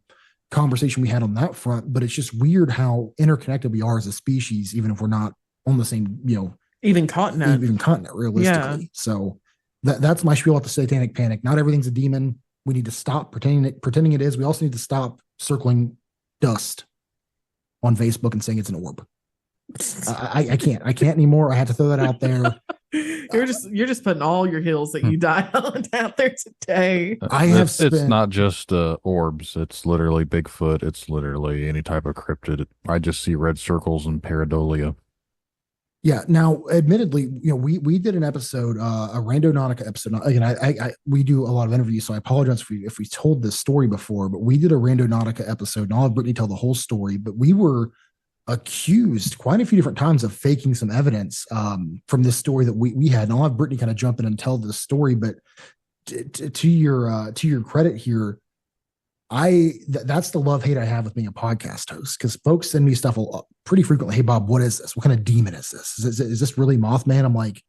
F: conversation we had on that front. But it's just weird how interconnected we are as a species, even if we're not on the same,
G: even continent
F: realistically. Yeah. So that's my spiel about the Satanic Panic. Not everything's a demon. We need to stop pretending it is. We also need to stop circling dust on Facebook and saying it's an orb. I can't anymore. I had to throw that out there.
G: You're just putting all your hills that you die on out there today.
E: It's not just orbs. It's literally Bigfoot. It's literally any type of cryptid. I just see red circles and pareidolia.
F: Yeah. Now, admittedly, we did an episode, a Randonautica episode. Again, we do a lot of interviews, so I apologize if we told this story before. But we did a Randonautica episode, and I'll have Brittany tell the whole story. But we were accused quite a few different times of faking some evidence from this story that we had. And I'll have Brittany kind of jump in and tell this story. But to your credit here, that's the love-hate I have with being a podcast host, because folks send me stuff pretty frequently. Hey, Bob, what is this? What kind of demon is this? Is this really Mothman? I'm like,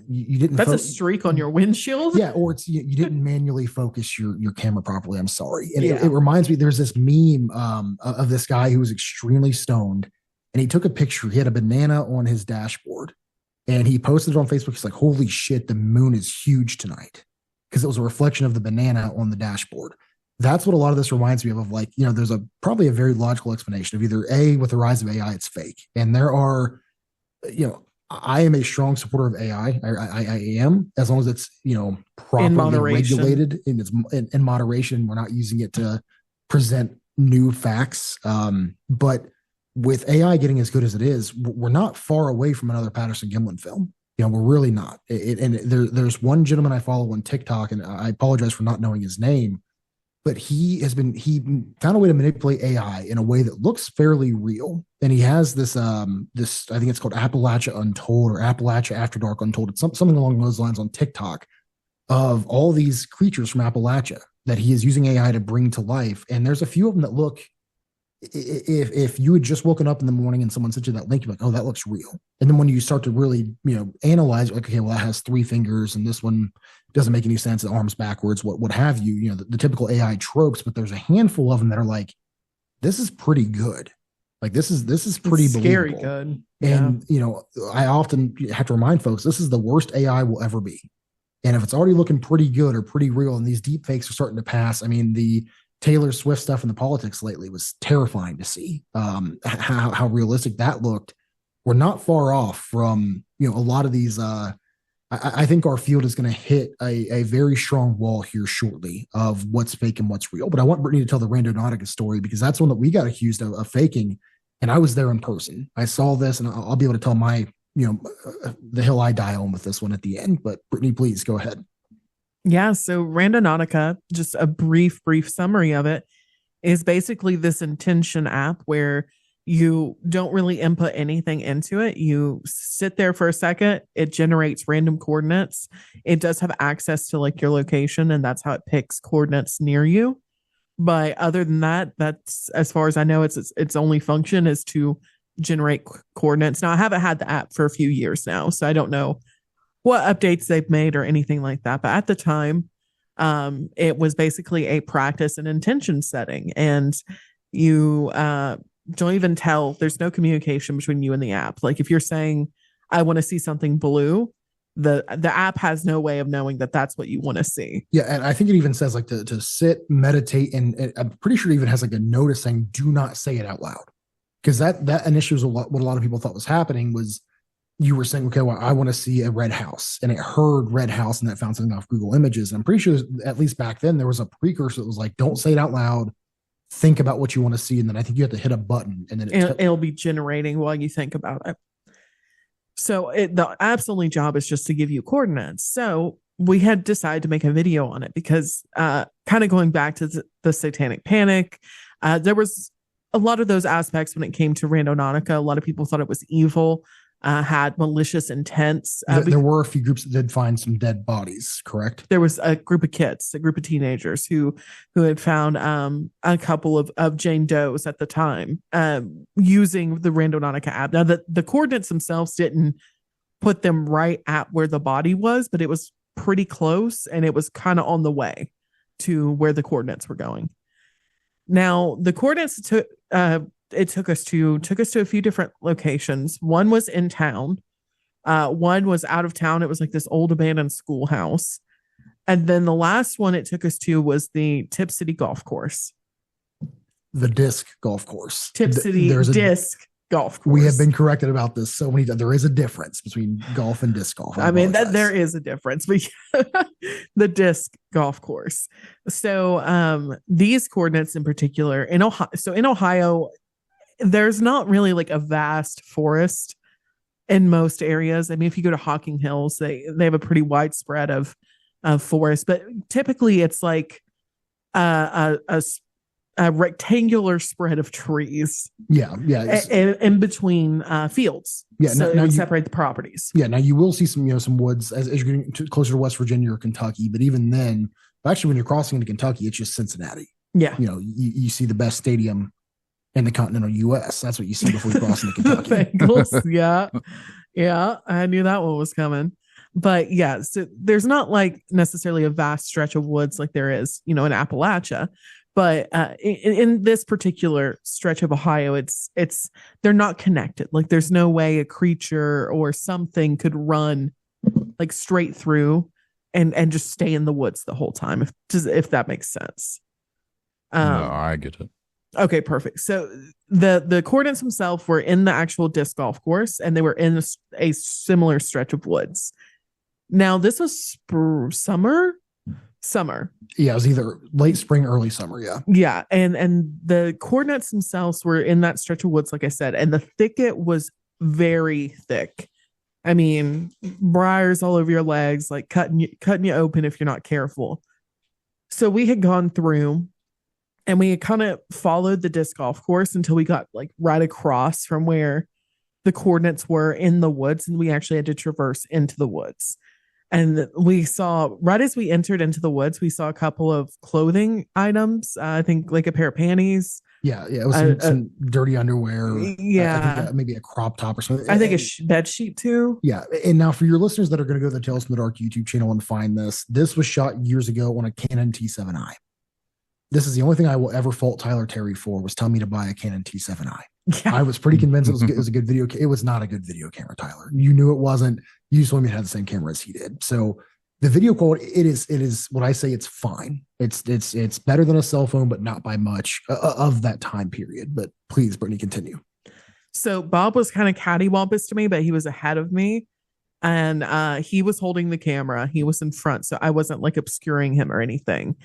F: you didn't.
G: That's a streak on your windshield.
F: Yeah, or it's you didn't manually focus your camera properly. I'm sorry. And it reminds me, there's this meme of this guy who was extremely stoned, and he took a picture. He had a banana on his dashboard, and he posted it on Facebook. He's like, "Holy shit, the moon is huge tonight," because it was a reflection of the banana on the dashboard. That's what a lot of this reminds me of like, there's probably a very logical explanation of either A, with the rise of AI, it's fake. And there are, I am a strong supporter of AI. I am, as long as it's, properly regulated and it's in moderation. We're not using it to present new facts. But with AI getting as good as it is, we're not far away from another Patterson-Gimlin film. We're really not. There's one gentleman I follow on TikTok, and I apologize for not knowing his name, but he found a way to manipulate AI in a way that looks fairly real. And he has this, I think it's called Appalachia Untold, or Appalachia After Dark Untold. It's something along those lines on TikTok, of all these creatures from Appalachia that he is using AI to bring to life. And there's a few of them that look, if you had just woken up in the morning and someone sent you that link, you're like, oh, that looks real. And then when you start to really, analyze, like, okay, well, that has 3 fingers and this one doesn't make any sense. The arms backwards, what have you, the typical AI tropes, but there's a handful of them that are like, this is pretty good. Like, this is pretty
G: scary
F: believable.
G: Good.
F: And, I often have to remind folks, this is the worst AI will ever be. And if it's already looking pretty good or pretty real, and these deep fakes are starting to pass, I mean, the Taylor Swift stuff in the politics lately was terrifying to see, how realistic that looked. We're not far off from, a lot of these. I think our field is going to hit a very strong wall here shortly of what's fake and what's real. But I want Brittany to tell the Randonautica story, because that's one that we got accused of faking. And I was there in person. I saw this, and I'll be able to tell my, the hill I die on with this one at the end. But Brittany, please go ahead.
G: Yeah, so Randonautica, just a brief summary of it, is basically this intention app where you don't really input anything into it. You sit there for a second, it generates random coordinates. It does have access to like your location, and that's how it picks coordinates near you. But other than that, that's, as far as I know, its only function is to generate coordinates. Now, I haven't had the app for a few years now, so I don't know what updates they've made or anything like that. But at the time, it was basically a practice and intention setting. And you don't even tell, there's no communication between you and the app. Like, if you're saying, I want to see something blue, the app has no way of knowing that that's what you want to see.
F: Yeah. And I think it even says like to sit, meditate, and I'm pretty sure it even has like a notice saying, do not say it out loud. Because that initially was what a lot of people thought was happening was, you were saying, okay, well, I want to see a red house, and it heard red house, and that found something off Google Images. And I'm pretty sure, at least back then, there was a precursor that was like, don't say it out loud. Think about what you want to see. And then I think you have to hit a button, and then
G: it'll be generating while you think about it. So the app's only job is just to give you coordinates. So we had decided to make a video on it because kind of going back to the Satanic Panic, there was a lot of those aspects when it came to Randonautica. A lot of people thought it was evil. Had malicious intents.
F: There were a few groups that did find some dead bodies, correct?
G: There was a group of kids, a group of teenagers who had found a couple of Jane Does at the time using the Randonautica app. Now, the coordinates themselves didn't put them right at where the body was, but it was pretty close, and it was kind of on the way to where the coordinates were going. Now, the coordinates took us to a few different locations. One was in town. One was out of town. It was like this old abandoned schoolhouse. And then the last one it took us to was the Tip City Golf Course.
F: The disc golf course.
G: Tip City disc golf course.
F: We have been corrected about this so many times. There is a difference between golf and disc golf.
G: I mean, there is a difference, but the disc golf course. So these coordinates in particular, in Ohio, there's not really like a vast forest in most areas. I mean, if you go to Hocking Hills, they have a pretty wide spread of forest, but typically it's like a rectangular spread of trees.
F: Yeah.
G: In between fields. Yeah. So it would separate the properties.
F: Yeah. Now you will see some woods as you're getting closer to West Virginia or Kentucky, but even then, Actually, when you're crossing into Kentucky, it's just Cincinnati.
G: Yeah.
F: You know, you see the best stadium in the continental U.S. That's what you see before you cross into Kentucky.
G: Bengals. Yeah. Yeah. I knew that one was coming. But yeah, so there's not like necessarily a vast stretch of woods like there is, you know, in Appalachia. But in this particular stretch of Ohio, it's they're not connected. Like there's no way a creature or something could run like straight through and just stay in the woods the whole time, if that makes sense.
E: No, I get it.
G: Okay, perfect. So the coordinates themselves were in the actual disc golf course, and they were in a similar stretch of woods. Now, this was summer.
F: Yeah, it was either late spring, early summer. Yeah.
G: Yeah, and the coordinates themselves were in that stretch of woods, like I said, and the thicket was very thick. I mean, briars all over your legs, like cutting you open if you're not careful. So we had gone through, and we had kind of followed the disc golf course until we got like right across from where the coordinates were in the woods, and we actually had to traverse into the woods. And we saw, right as we entered into the woods, we saw a couple of clothing items. I think like a pair of panties.
F: Yeah, it was some dirty underwear.
G: Yeah.
F: I think maybe a crop top or something.
G: I think a bed sheet too.
F: Yeah, and now for your listeners that are going to go to the Tales from the Dark YouTube channel and find this was shot years ago on a Canon T7i. This is the only thing I will ever fault Tyler Terry for, was telling me to buy a Canon T7i.
G: Yeah.
F: I was pretty convinced it was a good video. It was not a good video camera, Tyler. You knew it wasn't. You just told me it had the same camera as he did. So the video quality, it is what I say. It's fine. It's better than a cell phone, but not by much of that time period. But please, Brittany, continue.
G: So Bob was kind of cattywampus to me, but he was ahead of me, and he was holding the camera. He was in front, so I wasn't like obscuring him or anything.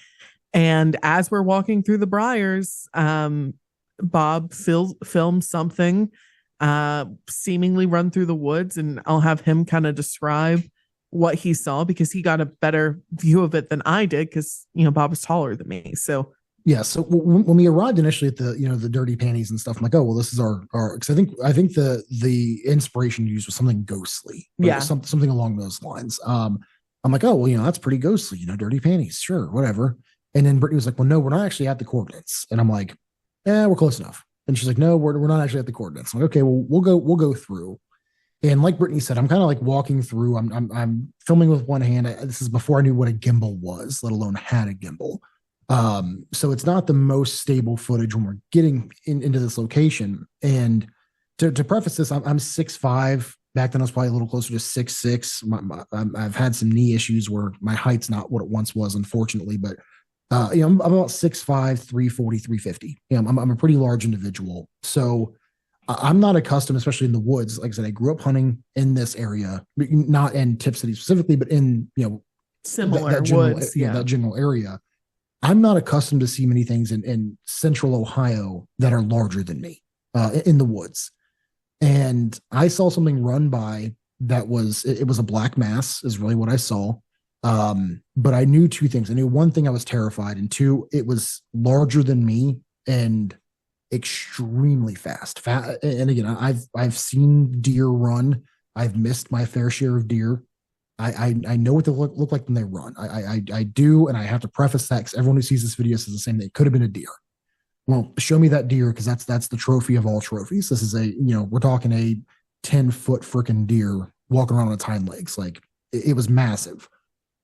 G: And as we're walking through the briars, Bob filmed something seemingly run through the woods, and I'll have him kind of describe what he saw, because he got a better view of it than I did, because Bob was taller than me. So
F: yeah, so when we arrived initially at the the dirty panties and stuff, I'm like, oh well, this is our because I think the inspiration used was something ghostly,
G: yeah,
F: something along those lines. I'm like, oh well, that's pretty ghostly, dirty panties, sure, whatever. And then Brittany was like, well, no, we're not actually at the coordinates. And I'm like, yeah, we're close enough. And she's like, no, we're not actually at the coordinates. I'm like, okay, well, we'll go through. And like Brittany said, I'm kind of like walking through. I'm filming with one hand. This is before I knew what a gimbal was, let alone had a gimbal. So it's not the most stable footage when we're getting into this location. And to preface this, I'm 6'5". Back then I was probably a little closer to 6'6". I've had some knee issues where my height's not what it once was, unfortunately, but I'm about 6'5", 340, 350. I'm a pretty large individual. So I'm not accustomed, especially in the woods. Like I said, I grew up hunting in this area, not in Tip City specifically, but in,
G: similar
F: that general,
G: woods.
F: that general area. I'm not accustomed to see many things in central Ohio that are larger than me in the woods. And I saw something run by that was a black mass is really what I saw. But I knew two things. I knew one thing, I was terrified, and two, it was larger than me and extremely fast. And again, I've seen deer run. I've missed my fair share of deer. I know what they look like when they run. I do, and I have to preface that because everyone who sees this video says the same thing. It could have been a deer. Well, show me that deer, because that's the trophy of all trophies. This is we're talking a 10-foot freaking deer walking around on its hind legs. Like it was massive.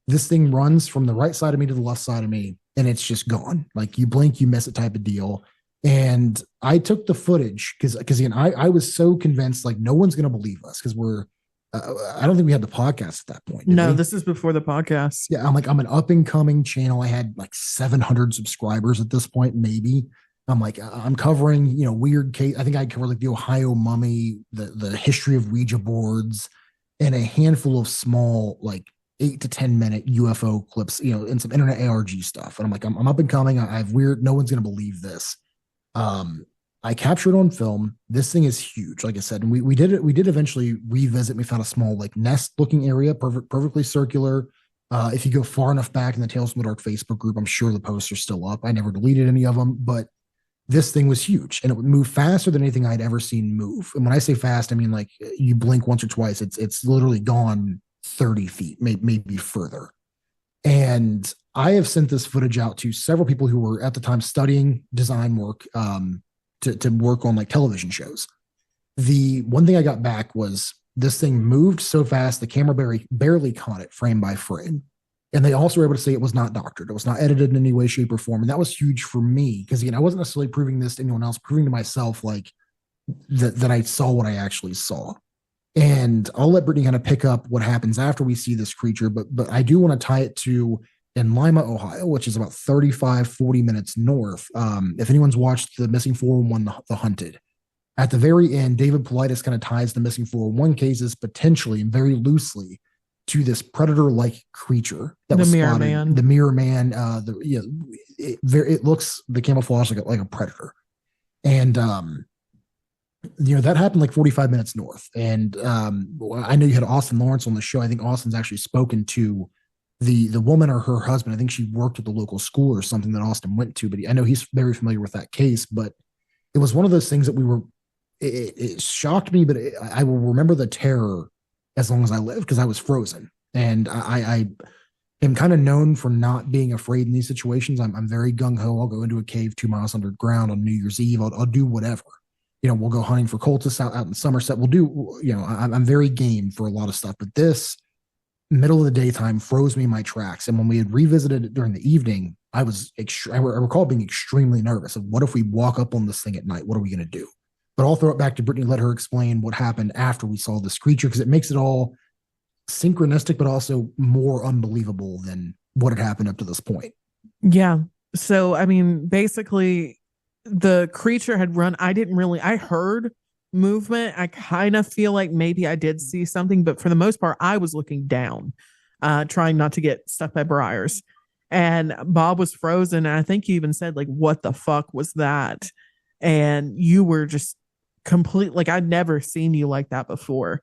F: This thing runs from the right side of me to the left side of me, and it's just gone. Like you blink, you miss it type of deal. And I took the footage because again, I was so convinced like no one's going to believe us because we're, I don't think we had the podcast at that point.
G: No, this is before the podcast.
F: Yeah. I'm an up and coming channel. I had like 700 subscribers at this point, maybe. I'm covering, weird case. I think I covered like the Ohio mummy, the history of Ouija boards, and a handful of small, like 8 to 10 minute UFO clips, and some internet ARG stuff. And I'm up and coming. I have weird, no one's going to believe this. I captured on film. This thing is huge. Like I said, and we did it. We did eventually revisit. We found a small like nest looking area, perfectly circular. If you go far enough back in the Tales from the Dark Facebook group, I'm sure the posts are still up. I never deleted any of them, but this thing was huge, and it would move faster than anything I'd ever seen move. And when I say fast, I mean like you blink once or twice, it's literally gone 30 feet, maybe further. And I have sent this footage out to several people who were at the time studying design work to work on like television shows. The one thing I got back was this thing moved so fast, the camera barely caught it frame by frame. And they also were able to say it was not doctored. It was not edited in any way, shape, or form. And that was huge for me because, again, I wasn't necessarily proving this to anyone else, proving to myself like that I saw what I actually saw. And I'll let Brittani kind of pick up what happens after we see this creature. But I do want to tie it to in Lima, Ohio, which is about 40 minutes north. If anyone's watched the Missing 411, The Hunted, at the very end, David Paulides kind of ties the Missing 411 cases potentially and very loosely to this predator-like creature that was
G: Mirror
F: spotted.
G: Man.
F: The Mirror Man. It looks the camouflage like a predator, and that happened like 45 minutes north. And I know you had Austin Lawrence on the show. I think Austin's actually spoken to the woman or her husband. I think she worked at the local school or something that Austin went to. But I know he's very familiar with that case. But it was one of those things that we were. It shocked me, but I will remember the terror as long as I live because I was frozen. And I am kind of known for not being afraid in these situations. I'm very gung-ho. I'll go into a cave 2 miles underground on New Year's Eve. I'll do whatever. We'll go hunting for cultists out in Somerset. We'll do, I'm very game for a lot of stuff. But this middle of the daytime froze me in my tracks. And when we had revisited it during the evening, I recall being extremely nervous of what if we walk up on this thing at night? What are we going to do? But I'll throw it back to Brittani, let her explain what happened after we saw this creature, because it makes it all synchronistic, but also more unbelievable than what had happened up to this point.
G: Yeah. So, I mean, basically, the creature had run. I heard movement. I kind of feel like maybe I did see something, but for the most part, I was looking down, trying not to get stuck by briars. And Bob was frozen. And I think you even said, like, what the fuck was that? And you were just complete, like, I'd never seen you like that before.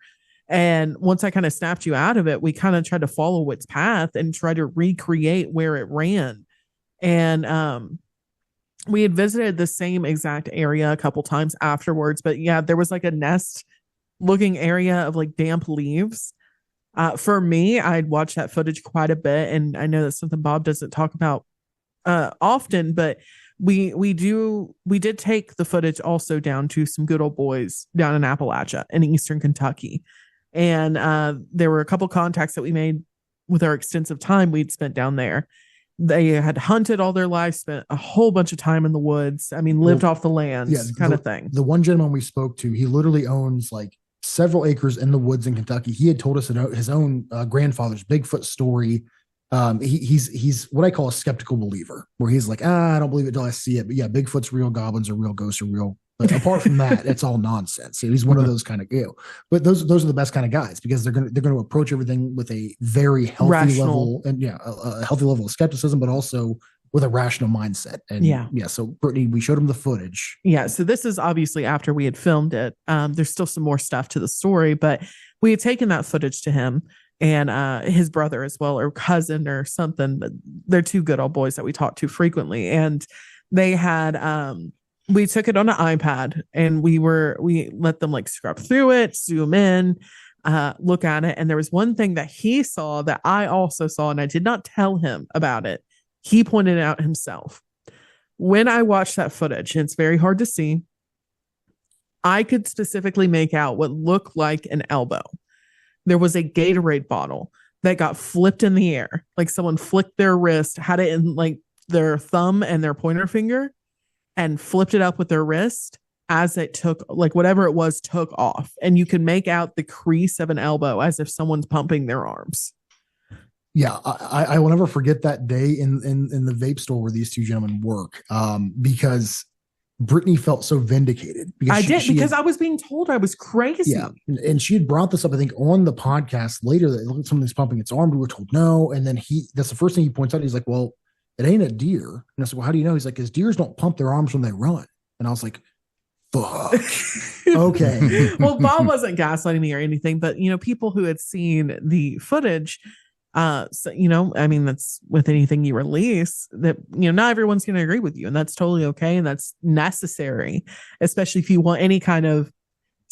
G: And once I kind of snapped you out of it, we kind of tried to follow its path and try to recreate where it ran. And we had visited the same exact area a couple times afterwards. But yeah, there was like a nest looking area of like damp leaves. For me, I'd watched that footage quite a bit. And I know that's something Bob doesn't talk about often, but we did take the footage also down to some good old boys down in Appalachia in eastern Kentucky. And there were a couple contacts that we made with our extensive time we'd spent down there. They had hunted all their lives, spent a whole bunch of time in the woods. I mean, lived off the land, kind of thing. The
F: one gentleman we spoke to, he literally owns like several acres in the woods in Kentucky. He had told us his own grandfather's Bigfoot story. He's what I call a skeptical believer, where he's like, I don't believe it till I see it. But yeah, Bigfoot's real, goblins are real, ghosts are real. But apart from that, it's all nonsense. He's one of those kind of But those are the best kind of guys because they're going to approach everything with a very healthy level and a healthy level of skepticism, but also with a rational mindset. And so Brittani, we showed him the footage.
G: Yeah, so this is obviously after we had filmed it. There's still some more stuff to the story, but we had taken that footage to him and his brother as well, or cousin or something. But they're two good old boys that we talk to frequently, and they had. We took it on an iPad and we let them like scrub through it, zoom in, look at it. And there was one thing that he saw that I also saw, and I did not tell him about it. He pointed it out himself. When I watched that footage, and it's very hard to see, I could specifically make out what looked like an elbow. There was a Gatorade bottle that got flipped in the air. Like someone flicked their wrist, had it in like their thumb and their pointer finger, and flipped it up with their wrist as it took, like whatever it was, took off. And you can make out the crease of an elbow as if someone's pumping their arms.
F: Yeah, I will never forget that day in the vape store where these two gentlemen work because Brittani felt so vindicated. Because
G: I was being told I was crazy.
F: Yeah, and she had brought this up, I think, on the podcast later that something's pumping its arm. We were told no. And then that's the first thing he points out. He's like, well, it ain't a deer. And I said, well, how do you know? He's like, because deers don't pump their arms when they run. And I was like, fuck. Okay.
G: Well, Bob wasn't gaslighting me or anything, but, people who had seen the footage, so, I mean, that's with anything you release that, not everyone's going to agree with you. And that's totally okay. And that's necessary, especially if you want any kind of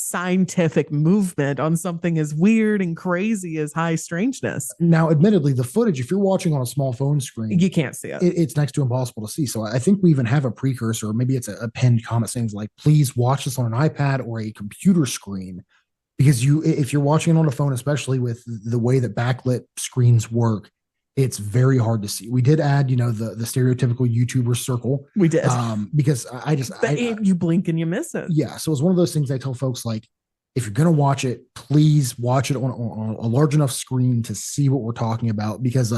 G: scientific movement on something as weird and crazy as high strangeness.
F: Now, admittedly, the footage, if you're watching on a small phone screen,
G: You can't see it.
F: it's next to impossible to see. So I think we even have a precursor, or maybe it's a pinned comment saying like, please watch this on an iPad or a computer screen, because if you're watching it on a phone, especially with the way that backlit screens work, it's very hard to see. We did add, the stereotypical YouTuber circle.
G: We did.
F: Because
G: you blink and you miss it.
F: Yeah. So it's one of those things I tell folks, like, if you're going to watch it, please watch it on a large enough screen to see what we're talking about. Because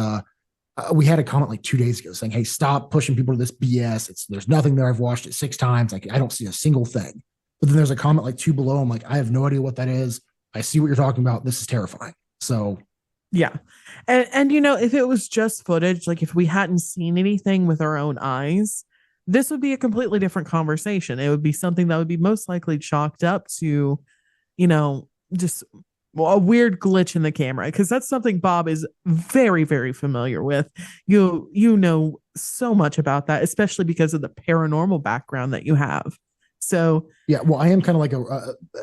F: we had a comment like 2 days ago saying, hey, stop pushing people to this BS. There's nothing there. I've watched it 6 times. Like, I don't see a single thing. But then there's a comment like 2 below. I'm like, I have no idea what that is. I see what you're talking about. This is terrifying. So
G: yeah. And if it was just footage, like if we hadn't seen anything with our own eyes, this would be a completely different conversation. It would be something that would be most likely chalked up to, just a weird glitch in the camera, because that's something Bob is very, very familiar with. You know so much about that, especially because of the paranormal background that you have. So
F: yeah, well, I am kind of like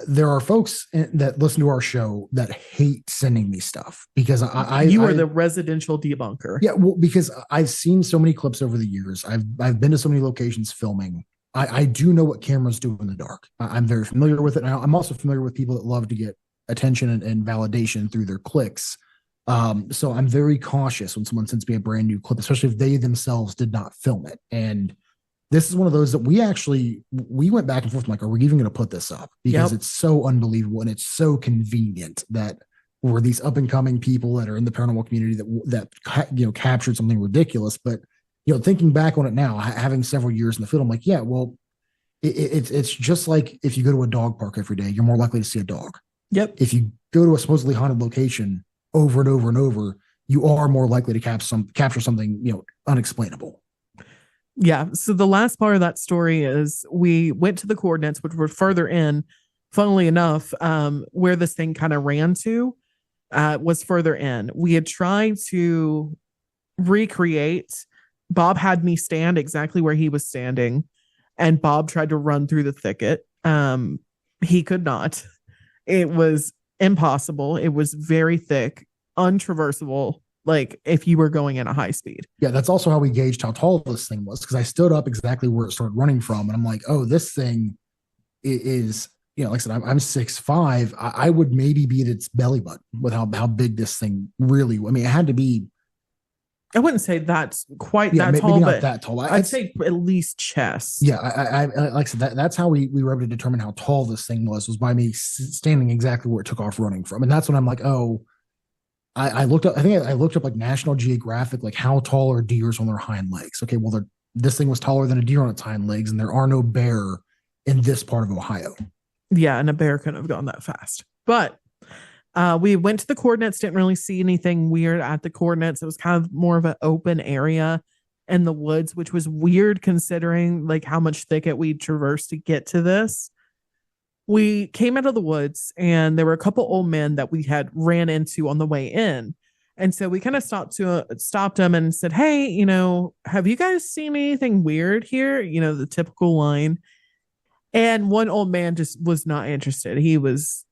F: there are folks that listen to our show that hate sending me stuff because
G: you are the residential debunker.
F: Yeah, well, because I've seen so many clips over the years. I've been to so many locations filming. I do know what cameras do in the dark. I'm very familiar with it. And I'm also familiar with people that love to get attention and validation through their clicks. So I'm very cautious when someone sends me a brand new clip, especially if they themselves did not film it. And this is one of those that we went back and forth. I'm like, are we even going to put this up? Because it's so unbelievable and it's so convenient that we're these up and coming people that are in the paranormal community that captured something ridiculous. But thinking back on it now, having several years in the field, I'm like, yeah, well, it's just like if you go to a dog park every day, you're more likely to see a dog.
G: Yep.
F: If you go to a supposedly haunted location over and over and over, you are more likely to capture something unexplainable.
G: Yeah. So the last part of that story is we went to the coordinates, which were further in, funnily enough, where this thing kind of ran to was further in. We had tried to recreate. Bob had me stand exactly where he was standing, and Bob tried to run through the thicket. He could not. It was impossible. It was very thick, untraversable, like if you were going at a high speed.
F: Yeah, that's also how we gauged how tall this thing was, because I stood up exactly where it started running from, and I'm like, oh, this thing is, like I said, I'm 6'5". I would maybe be at its belly button with how big this thing really. I mean, it had to be.
G: I wouldn't say that's quite that tall,
F: maybe not
G: but
F: that tall.
G: I'd say at least chest.
F: Yeah, I like I said, that's how we were able to determine how tall this thing was by me standing exactly where it took off running from, and that's when I'm like, oh. I looked up. I think I looked up like National Geographic, like how tall are deers on their hind legs? Okay, well, this thing was taller than a deer on its hind legs, and there are no bear in this part of Ohio.
G: Yeah, and a bear couldn't have gone that fast. But we went to the coordinates, didn't really see anything weird at the coordinates. It was kind of more of an open area in the woods, which was weird considering like how much thicket we traversed to get to this. We came out of the woods and there were a couple old men that we had ran into on the way in. And so we kind of stopped them and said, hey, have you guys seen anything weird here? The typical line. And one old man just was not interested. He was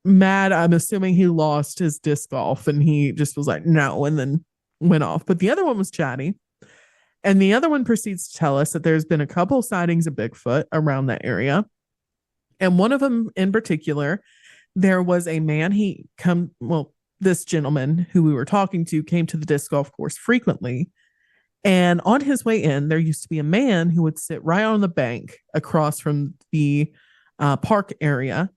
G: mad. I'm assuming he lost his disc golf and he just was like, no, and then went off. But the other one was chatty. And the other one proceeds to tell us that there's been a couple sightings of Bigfoot around that area. And one of them in particular, there was a man, this gentleman who we were talking to came to the disc golf course frequently. And on his way in, there used to be a man who would sit right on the bank across from the park area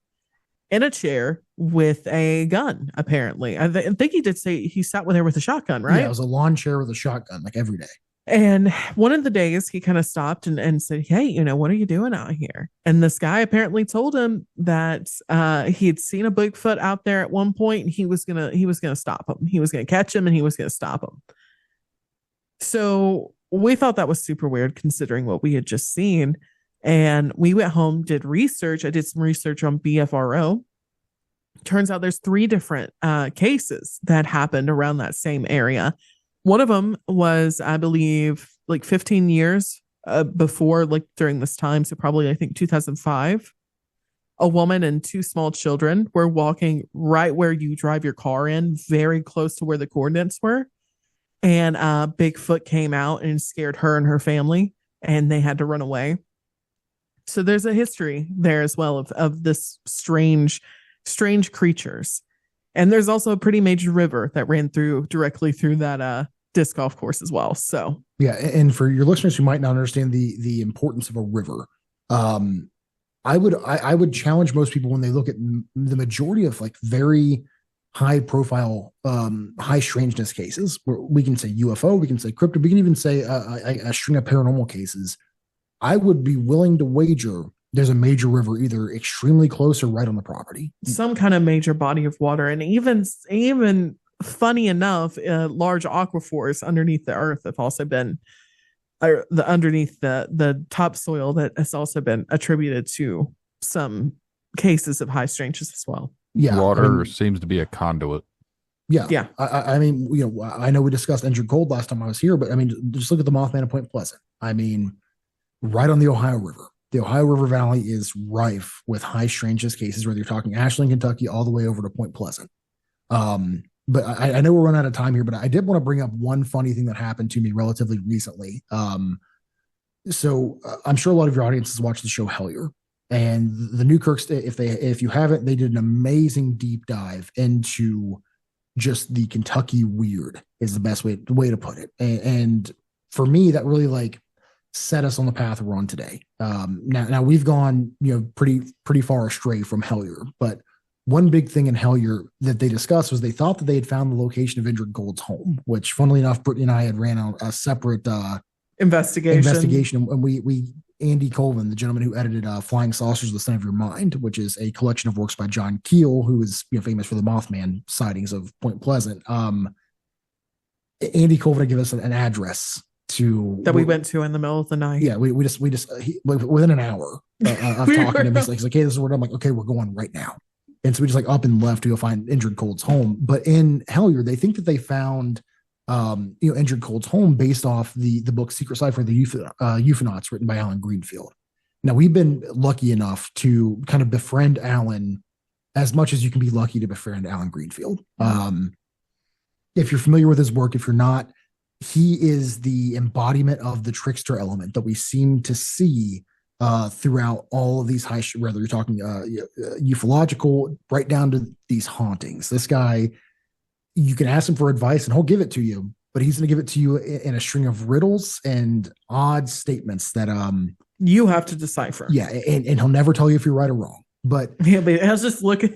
G: in a chair with a gun, apparently. I think he did say he sat there with a shotgun, right?
F: Yeah, it was a lawn chair with a shotgun, like every day.
G: And one of the days he kind of stopped and said, hey, what are you doing out here? And this guy apparently told him that he had seen a Bigfoot out there at one point and he was gonna stop him. He was gonna catch him and he was gonna stop him. So we thought that was super weird considering what we had just seen. And we went home, did research. I did some research on BFRO. Turns out there's 3 different cases that happened around that same area. One of them was, I believe, like 15 years before, like during this time. So probably, I think 2005. A woman and two small children were walking right where you drive your car in, very close to where the coordinates were. And Bigfoot came out and scared her and her family, and they had to run away. So there's a history there as well of this strange creatures. And there's also a pretty major river that ran directly through that disc golf course as well. So
F: yeah, and for your listeners who might not understand the importance of a river, I would challenge most people when they look at the majority of like very high profile, high strangeness cases, where we can say UFO, we can say crypto, we can even say a string of paranormal cases. I would be willing to wager there's a major river either extremely close or right on the property.
G: Some kind of major body of water. And even funny enough, large aquifers underneath the earth have also been underneath the topsoil that has also been attributed to some cases of high strangeness as well.
F: Yeah.
E: Water seems to be a conduit.
F: Yeah.
G: Yeah.
F: I mean, I know we discussed injured gold last time I was here, but I mean, just look at the Mothman of Point Pleasant. I mean, right on the Ohio River. The Ohio River Valley is rife with high strangeness cases, whether you're talking Ashland, Kentucky, all the way over to Point Pleasant. But I know we're running out of time here, but I did want to bring up one funny thing that happened to me relatively recently. So I'm sure a lot of your audience has watched the show Hellier, and the Newkirks, if you haven't, they did an amazing deep dive into just the Kentucky weird is the best way to put it. And for me, that really like set us on the path we're on today. Now we've gone, pretty far astray from Hellier, but one big thing in Hellier that they discussed was they thought that they had found the location of Indrid Gold's home, which funnily enough, Brittany and I had ran out a separate investigation. And we Andy Colvin, the gentleman who edited Flying Saucers, The Center of Your Mind, which is a collection of works by John Keel, who is famous for the Mothman sightings of Point Pleasant. Andy Colvin had given us an address that
G: we went to in the middle of the night.
F: Yeah, we just within an hour of talking to him, he's like, hey, this is where I'm like, okay, we're going right now. And so we just like up and left to go find Indrid Cold's home. But in Hellier, they think that they found Indrid Cold's home based off the book Secret Cipher of the Euphonauts, written by Alan Greenfield. Now, we've been lucky enough to kind of befriend Alan as much as you can be lucky to befriend Alan Greenfield. If you're familiar with his work, if you're not, he is the embodiment of the trickster element that we seem to see throughout all of these whether you're talking ufological, right down to these hauntings. This guy, you can ask him for advice and he'll give it to you, but he's going to give it to you in a string of riddles and odd statements that
G: you have to decipher.
F: Yeah, and he'll never tell you if you're right or wrong. But
G: yeah, but I'll just look at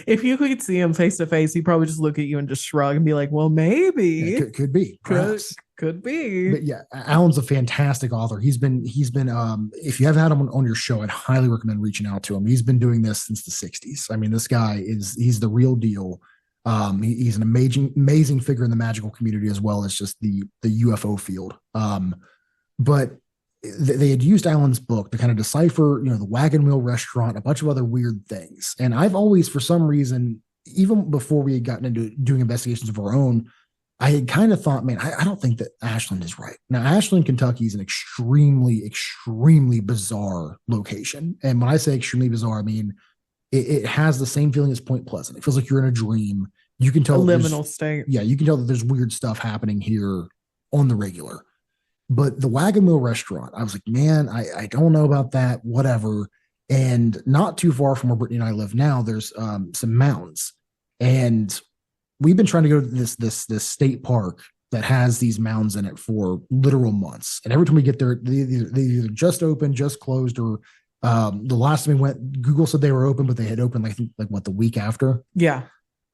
G: if you could see him face to face, he'd probably just look at you and just shrug and be like, well, maybe.
F: Yeah, could be.
G: Could be.
F: But yeah, Alan's a fantastic author. He's been if you haven't had him on your show, I'd highly recommend reaching out to him. He's been doing this since the 60s. I mean, this guy he's the real deal. He's an amazing figure in the magical community as well as just the UFO field. But they had used Alan's book to kind of decipher, the Wagon Wheel Restaurant, a bunch of other weird things. And I've always, for some reason, even before we had gotten into doing investigations of our own, I had kind of thought, man, I don't think that Ashland is right. Now, Ashland, Kentucky is an extremely, extremely bizarre location. And when I say extremely bizarre, I mean, it has the same feeling as Point Pleasant. It feels like you're in a dream. You can tell
G: a liminal state.
F: Yeah, you can tell that there's weird stuff happening here on the regular. But the Wagon Wheel Restaurant, I was like, man, I don't know about that, whatever. And not too far from where Brittany and I live now, there's some mountains. And we've been trying to go to this state park that has these mounds in it for literal months. And every time we get there, they either just opened, just closed, or the last time we went, Google said they were open, but they had opened the week after.
G: Yeah.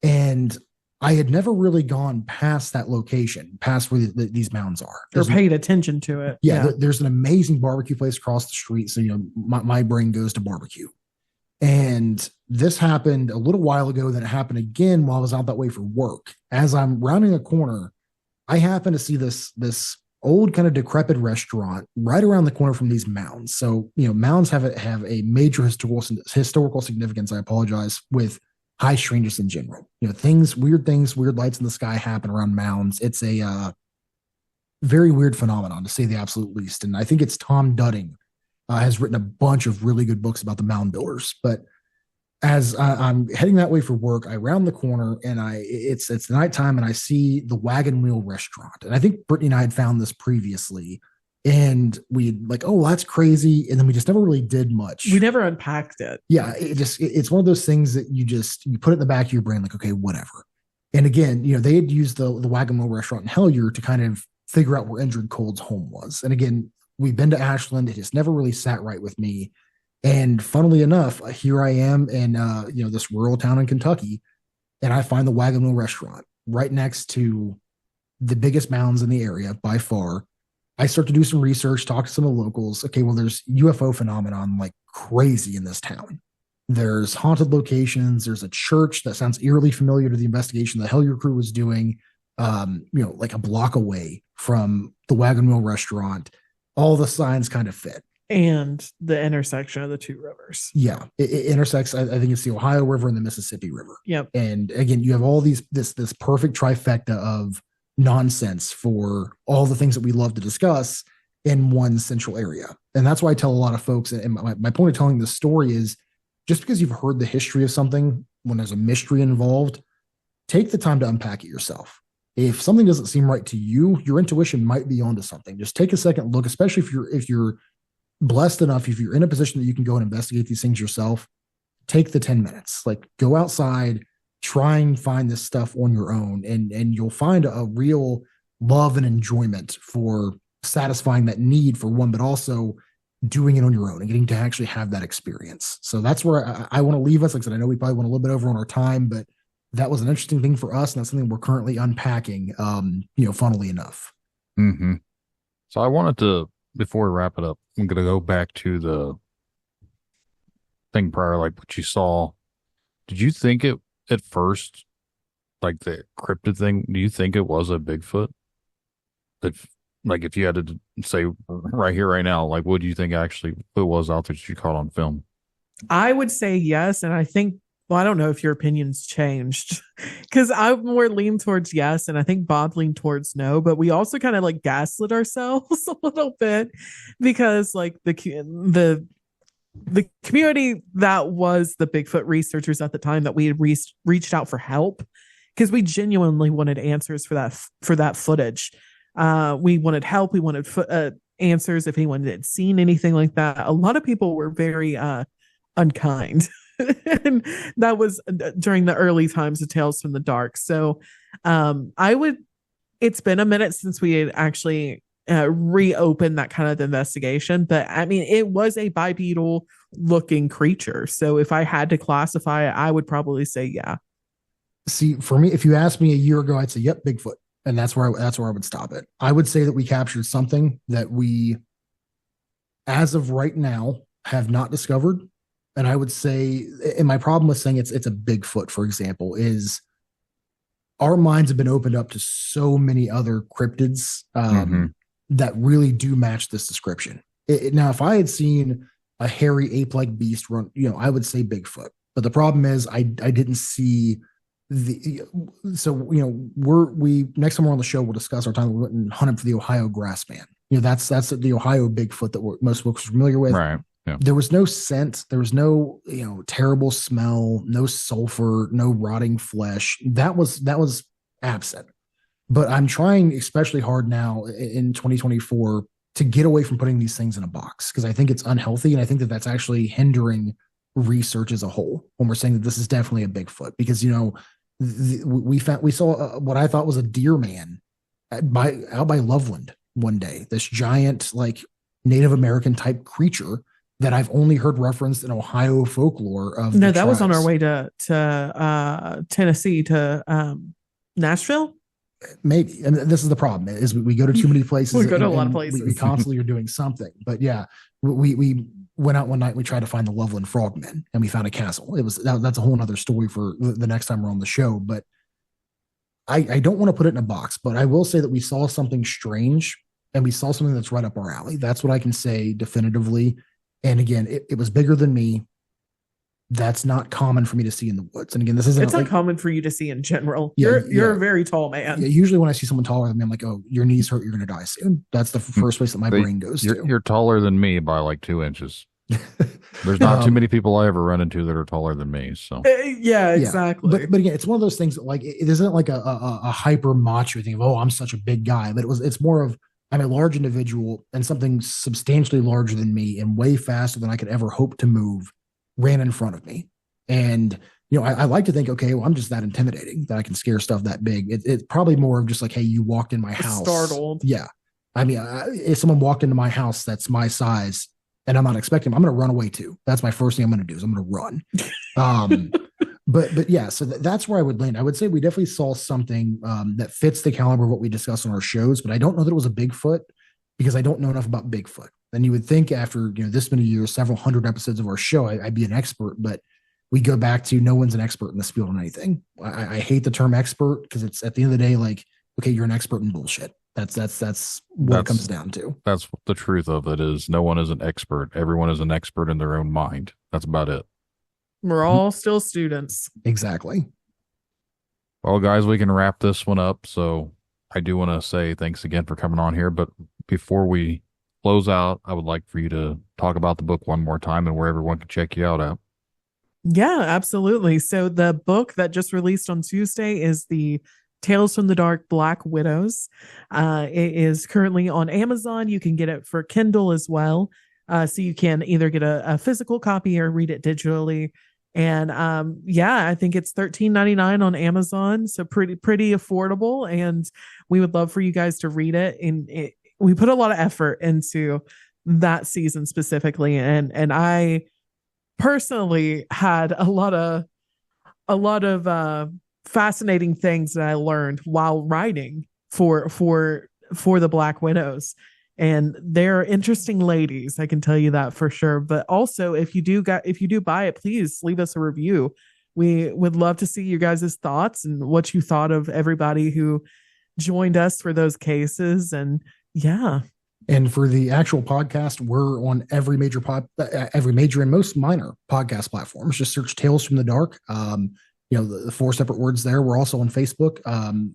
F: And I had never really gone past that location, past where these mounds are.
G: Or paid attention to it.
F: Yeah. There's an amazing barbecue place across the street. So, my brain goes to barbecue. And this happened a little while ago. Then it happened again while I was out that way for work. As I'm rounding a corner, I happen to see this old kind of decrepit restaurant right around the corner from these mounds. So, mounds have a major historical significance. I apologize, with high strangeness in general. Weird lights in the sky happen around mounds. It's a very weird phenomenon, to say the absolute least. And I think it's Tom Dudding has written a bunch of really good books about the mound builders. But as I'm heading that way for work, I round the corner and it's nighttime and I see the Wagon Wheel Restaurant. And I think Brittany and I had found this previously. And we like, oh, that's crazy. And then we just never really did much.
G: We never unpacked it.
F: Yeah. It's one of those things that you put it in the back of your brain, like, okay, whatever. And again, they had used the Wagon Wheel Restaurant in Hellier to kind of figure out where Injured Cold's home was. And again, we've been to Ashland. It just never really sat right with me. And funnily enough, here I am in, this rural town in Kentucky, and I find the Wagon Wheel Restaurant right next to the biggest mounds in the area by far. I start to do some research, talk to some of the locals. Okay, well, there's UFO phenomenon like crazy in this town. There's haunted locations. There's a church that sounds eerily familiar to the investigation the Hellier crew was doing, like a block away from the Wagon Wheel Restaurant. All the signs kind of fit.
G: And the intersection of the two rivers.
F: Yeah, it intersects. I think it's the Ohio River and the Mississippi River.
G: Yep.
F: And again, you have all this perfect trifecta of nonsense for all the things that we love to discuss in one central area. And that's why I tell a lot of folks, and my point of telling this story is just because you've heard the history of something, when there's a mystery involved, take the time to unpack it yourself. If something doesn't seem right to you, your intuition might be onto something. Just take a second look, especially if you're blessed enough, if you're in a position that you can go and investigate these things yourself, take the 10 minutes, like go outside, try and find this stuff on your own. And you'll find a real love and enjoyment for satisfying that need for one, but also doing it on your own and getting to actually have that experience. So that's where I want to leave us. Like I said, I know we probably went a little bit over on our time, but that was an interesting thing for us. And that's something we're currently unpacking, funnily enough.
E: Mm-hmm. So I wanted to, before we wrap it up, I'm going to go back to the thing prior, like what you saw. Did you think it at first, like the cryptid thing, do you think it was a Bigfoot? Like if you had to say right here, right now, like what do you think actually it was out there that you caught on film?
G: I would say yes. And I think, well, I don't know if your opinions changed because I more lean towards yes. And I think Bob leaned towards no, but we also kind of like gaslit ourselves a little bit because like the community that was the Bigfoot researchers at the time that we had reached out for help because we genuinely wanted answers for that footage. We wanted help. We wanted answers if anyone had seen anything like that. A lot of people were very unkind. And that was during the early times of Tales from the Dark. So it's been a minute since we had actually reopened that kind of investigation. But I mean, it was a bipedal looking creature. So if I had to classify it, I would probably say yeah.
F: See, for me, if you asked me a year ago, I'd say, yep, Bigfoot. And that's where I would stop it. I would say that we captured something that we, as of right now, have not discovered. And I would say, and my problem with saying it's a Bigfoot, for example, is our minds have been opened up to so many other cryptids that really do match this description. Now, if I had seen a hairy ape-like beast run, I would say Bigfoot. But the problem is I didn't see next time we're on the show, we'll discuss our time we went and hunted for the Ohio grassman. That's the Ohio Bigfoot that most folks are familiar with.
E: Right. Yeah.
F: There was no scent. There was no, terrible smell, no sulfur, no rotting flesh. That was absent. But I'm trying especially hard now in 2024 to get away from putting these things in a box because I think it's unhealthy. And I think that that's actually hindering research as a whole when we're saying that this is definitely a Bigfoot because, we saw what I thought was a deer man out by Loveland one day, this giant, like Native American type creature that I've only heard referenced in Ohio folklore of.
G: No, that was on our way to Tennessee to Nashville.
F: Maybe. And this is the problem is we go to too many places.
G: We go to a lot of places.
F: We constantly are doing something, but yeah, we went out one night and we tried to find the Loveland Frogmen and we found a castle. That's a whole nother story for the next time we're on the show, but I don't want to put it in a box, but I will say that we saw something strange and we saw something that's right up our alley. That's what I can say definitively. And again, it was bigger than me. that's not common for me to see in the woods. And again, this isn't
G: It's
F: like,
G: not common for you to see in general.
F: Yeah,
G: You're
F: yeah.
G: a very tall man.
F: yeah, usually when I see someone taller than me, I'm like, oh, your knees hurt, you're going to die soon. That's the first place that my
E: But
F: brain goes to.
E: You're taller than me by like 2 inches. There's not too many people I ever run into that are taller than me. So
G: Yeah, exactly.
F: But again, it's one of those things that, like, it isn't like a hyper macho thing of, oh, I'm such a big guy, but it's more of, I'm a large individual, and something substantially larger than me and way faster than I could ever hope to move ran in front of me. And, I like to think, okay, well, I'm just that intimidating that I can scare stuff that big. It's probably more of just like, hey, you walked in my house.
G: Startled.
F: Yeah. I mean, if someone walked into my house that's my size and I'm not expecting them, I'm going to run away too. That's my first thing I'm going to do is I'm going to run. But yeah, so that's where I would land. I would say we definitely saw something that fits the caliber of what we discuss on our shows, but I don't know that it was a Bigfoot because I don't know enough about Bigfoot. And you would think after this many years, several hundred episodes of our show, I'd be an expert, but we go back to no one's an expert in this field on anything. I hate the term expert because it's at the end of the day, like, okay, you're an expert in bullshit. That's what it comes down to.
E: that's what the truth of it is. No one is an expert. Everyone is an expert in their own mind. That's about it.
G: We're all still students.
F: Exactly.
E: Well, guys, we can wrap this one up. So I do want to say thanks again for coming on here. But before we close out, I would like for you to talk about the book one more time and where everyone can check you out at.
G: Yeah, absolutely. So the book that just released on Tuesday is the Tales from the Dark Black Widows. It is currently on Amazon. You can get it for Kindle as well. So you can either get a physical copy or read it digitally. And I think it's $13.99 on Amazon. So pretty affordable. And we would love for you guys to read it. And we put a lot of effort into that season specifically. And I personally had a lot of fascinating things that I learned while writing for the Black Widows. And they're interesting ladies, I can tell you that for sure. But also, if you do buy it, please leave us a review. We would love to see you guys' thoughts and what you thought of everybody who joined us for those cases. And yeah.
F: And for the actual podcast, we're on every major and most minor podcast platforms. Just search Tales from the Dark. The 4 separate words there. We're also on Facebook.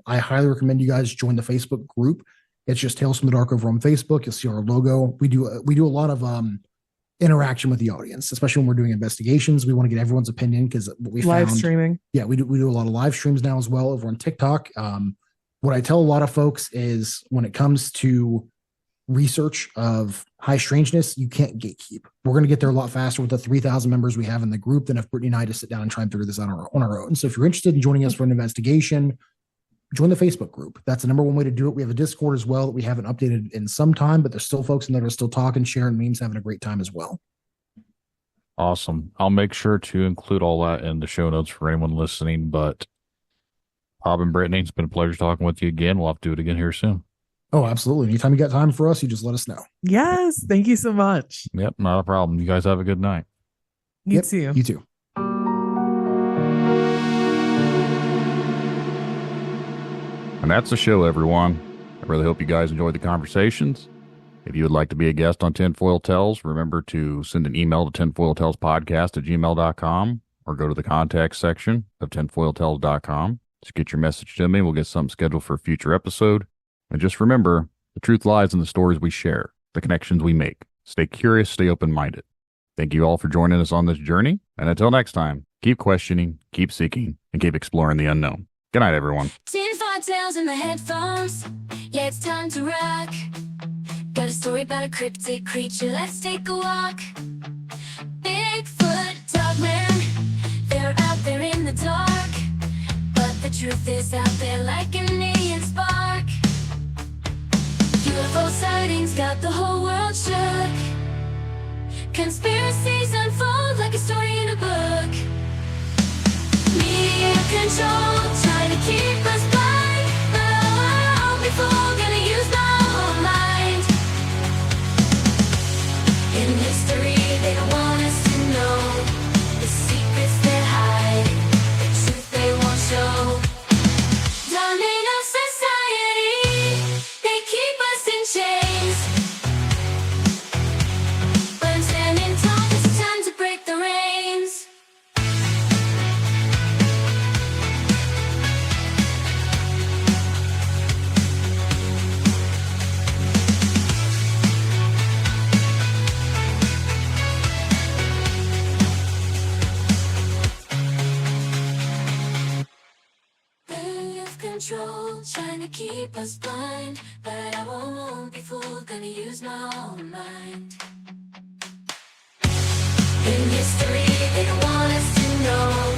F: I highly recommend you guys join the Facebook group. It's just Tales from the Dark over on Facebook. You'll see our logo. We do a lot of interaction with the audience, especially when we're doing investigations. We want to get everyone's opinion because what we
G: live
F: found,
G: streaming.
F: Yeah, we do a lot of live streams now as well over on TikTok. What I tell a lot of folks is when it comes to research of high strangeness, you can't gatekeep. We're going to get there a lot faster with the 3,000 members we have in the group than if Brittany and I just sit down and try and figure this out on our own. So if you're interested in joining us for an investigation, join the Facebook group. That's the number one way to do it. We have a Discord as well that we haven't updated in some time, but there's still folks in there that are still talking, sharing memes, having a great time as well.
E: Awesome. I'll make sure to include all that in the show notes for anyone listening. But Bob and Brittany, it's been a pleasure talking with you again. We'll have to do it again here soon. Oh, absolutely. Anytime you got time for us, you just let us know.
G: Yes. Thank you so much.
E: Yep. Not a problem. You guys have a good night.
G: You too.
F: You too.
E: And that's the show, everyone. I really hope you guys enjoyed the conversations. If you would like to be a guest on Tinfoil Tales, remember to send an email to tinfoiltalespodcast@gmail.com or go to the contact section of tinfoiltales.com. Just get your message to me. We'll get something scheduled for a future episode. And just remember, the truth lies in the stories we share, the connections we make. Stay curious, stay open-minded. Thank you all for joining us on this journey. And until next time, keep questioning, keep seeking, and keep exploring the unknown. Good night, everyone.
H: Tinfoil Tales in the headphones. Yeah, it's time to rock. Got a story about a cryptid creature. Let's take a walk. Bigfoot, Dogman, they're out there in the dark. But the truth is out there like an alien spark. UFO sightings got the whole world shook. Conspiracies unfold like a story in a book. Media control, trying to keep us blind. But oh, before gonna use my whole mind. In history, they don't want us to know the secrets they hide, the truth they won't show. Dominate our society, they keep us in chains. When standing tall, it's time to break the reins. control, trying to keep us blind. But I won't be fooled, gonna use my own mind. In history, they don't want us to know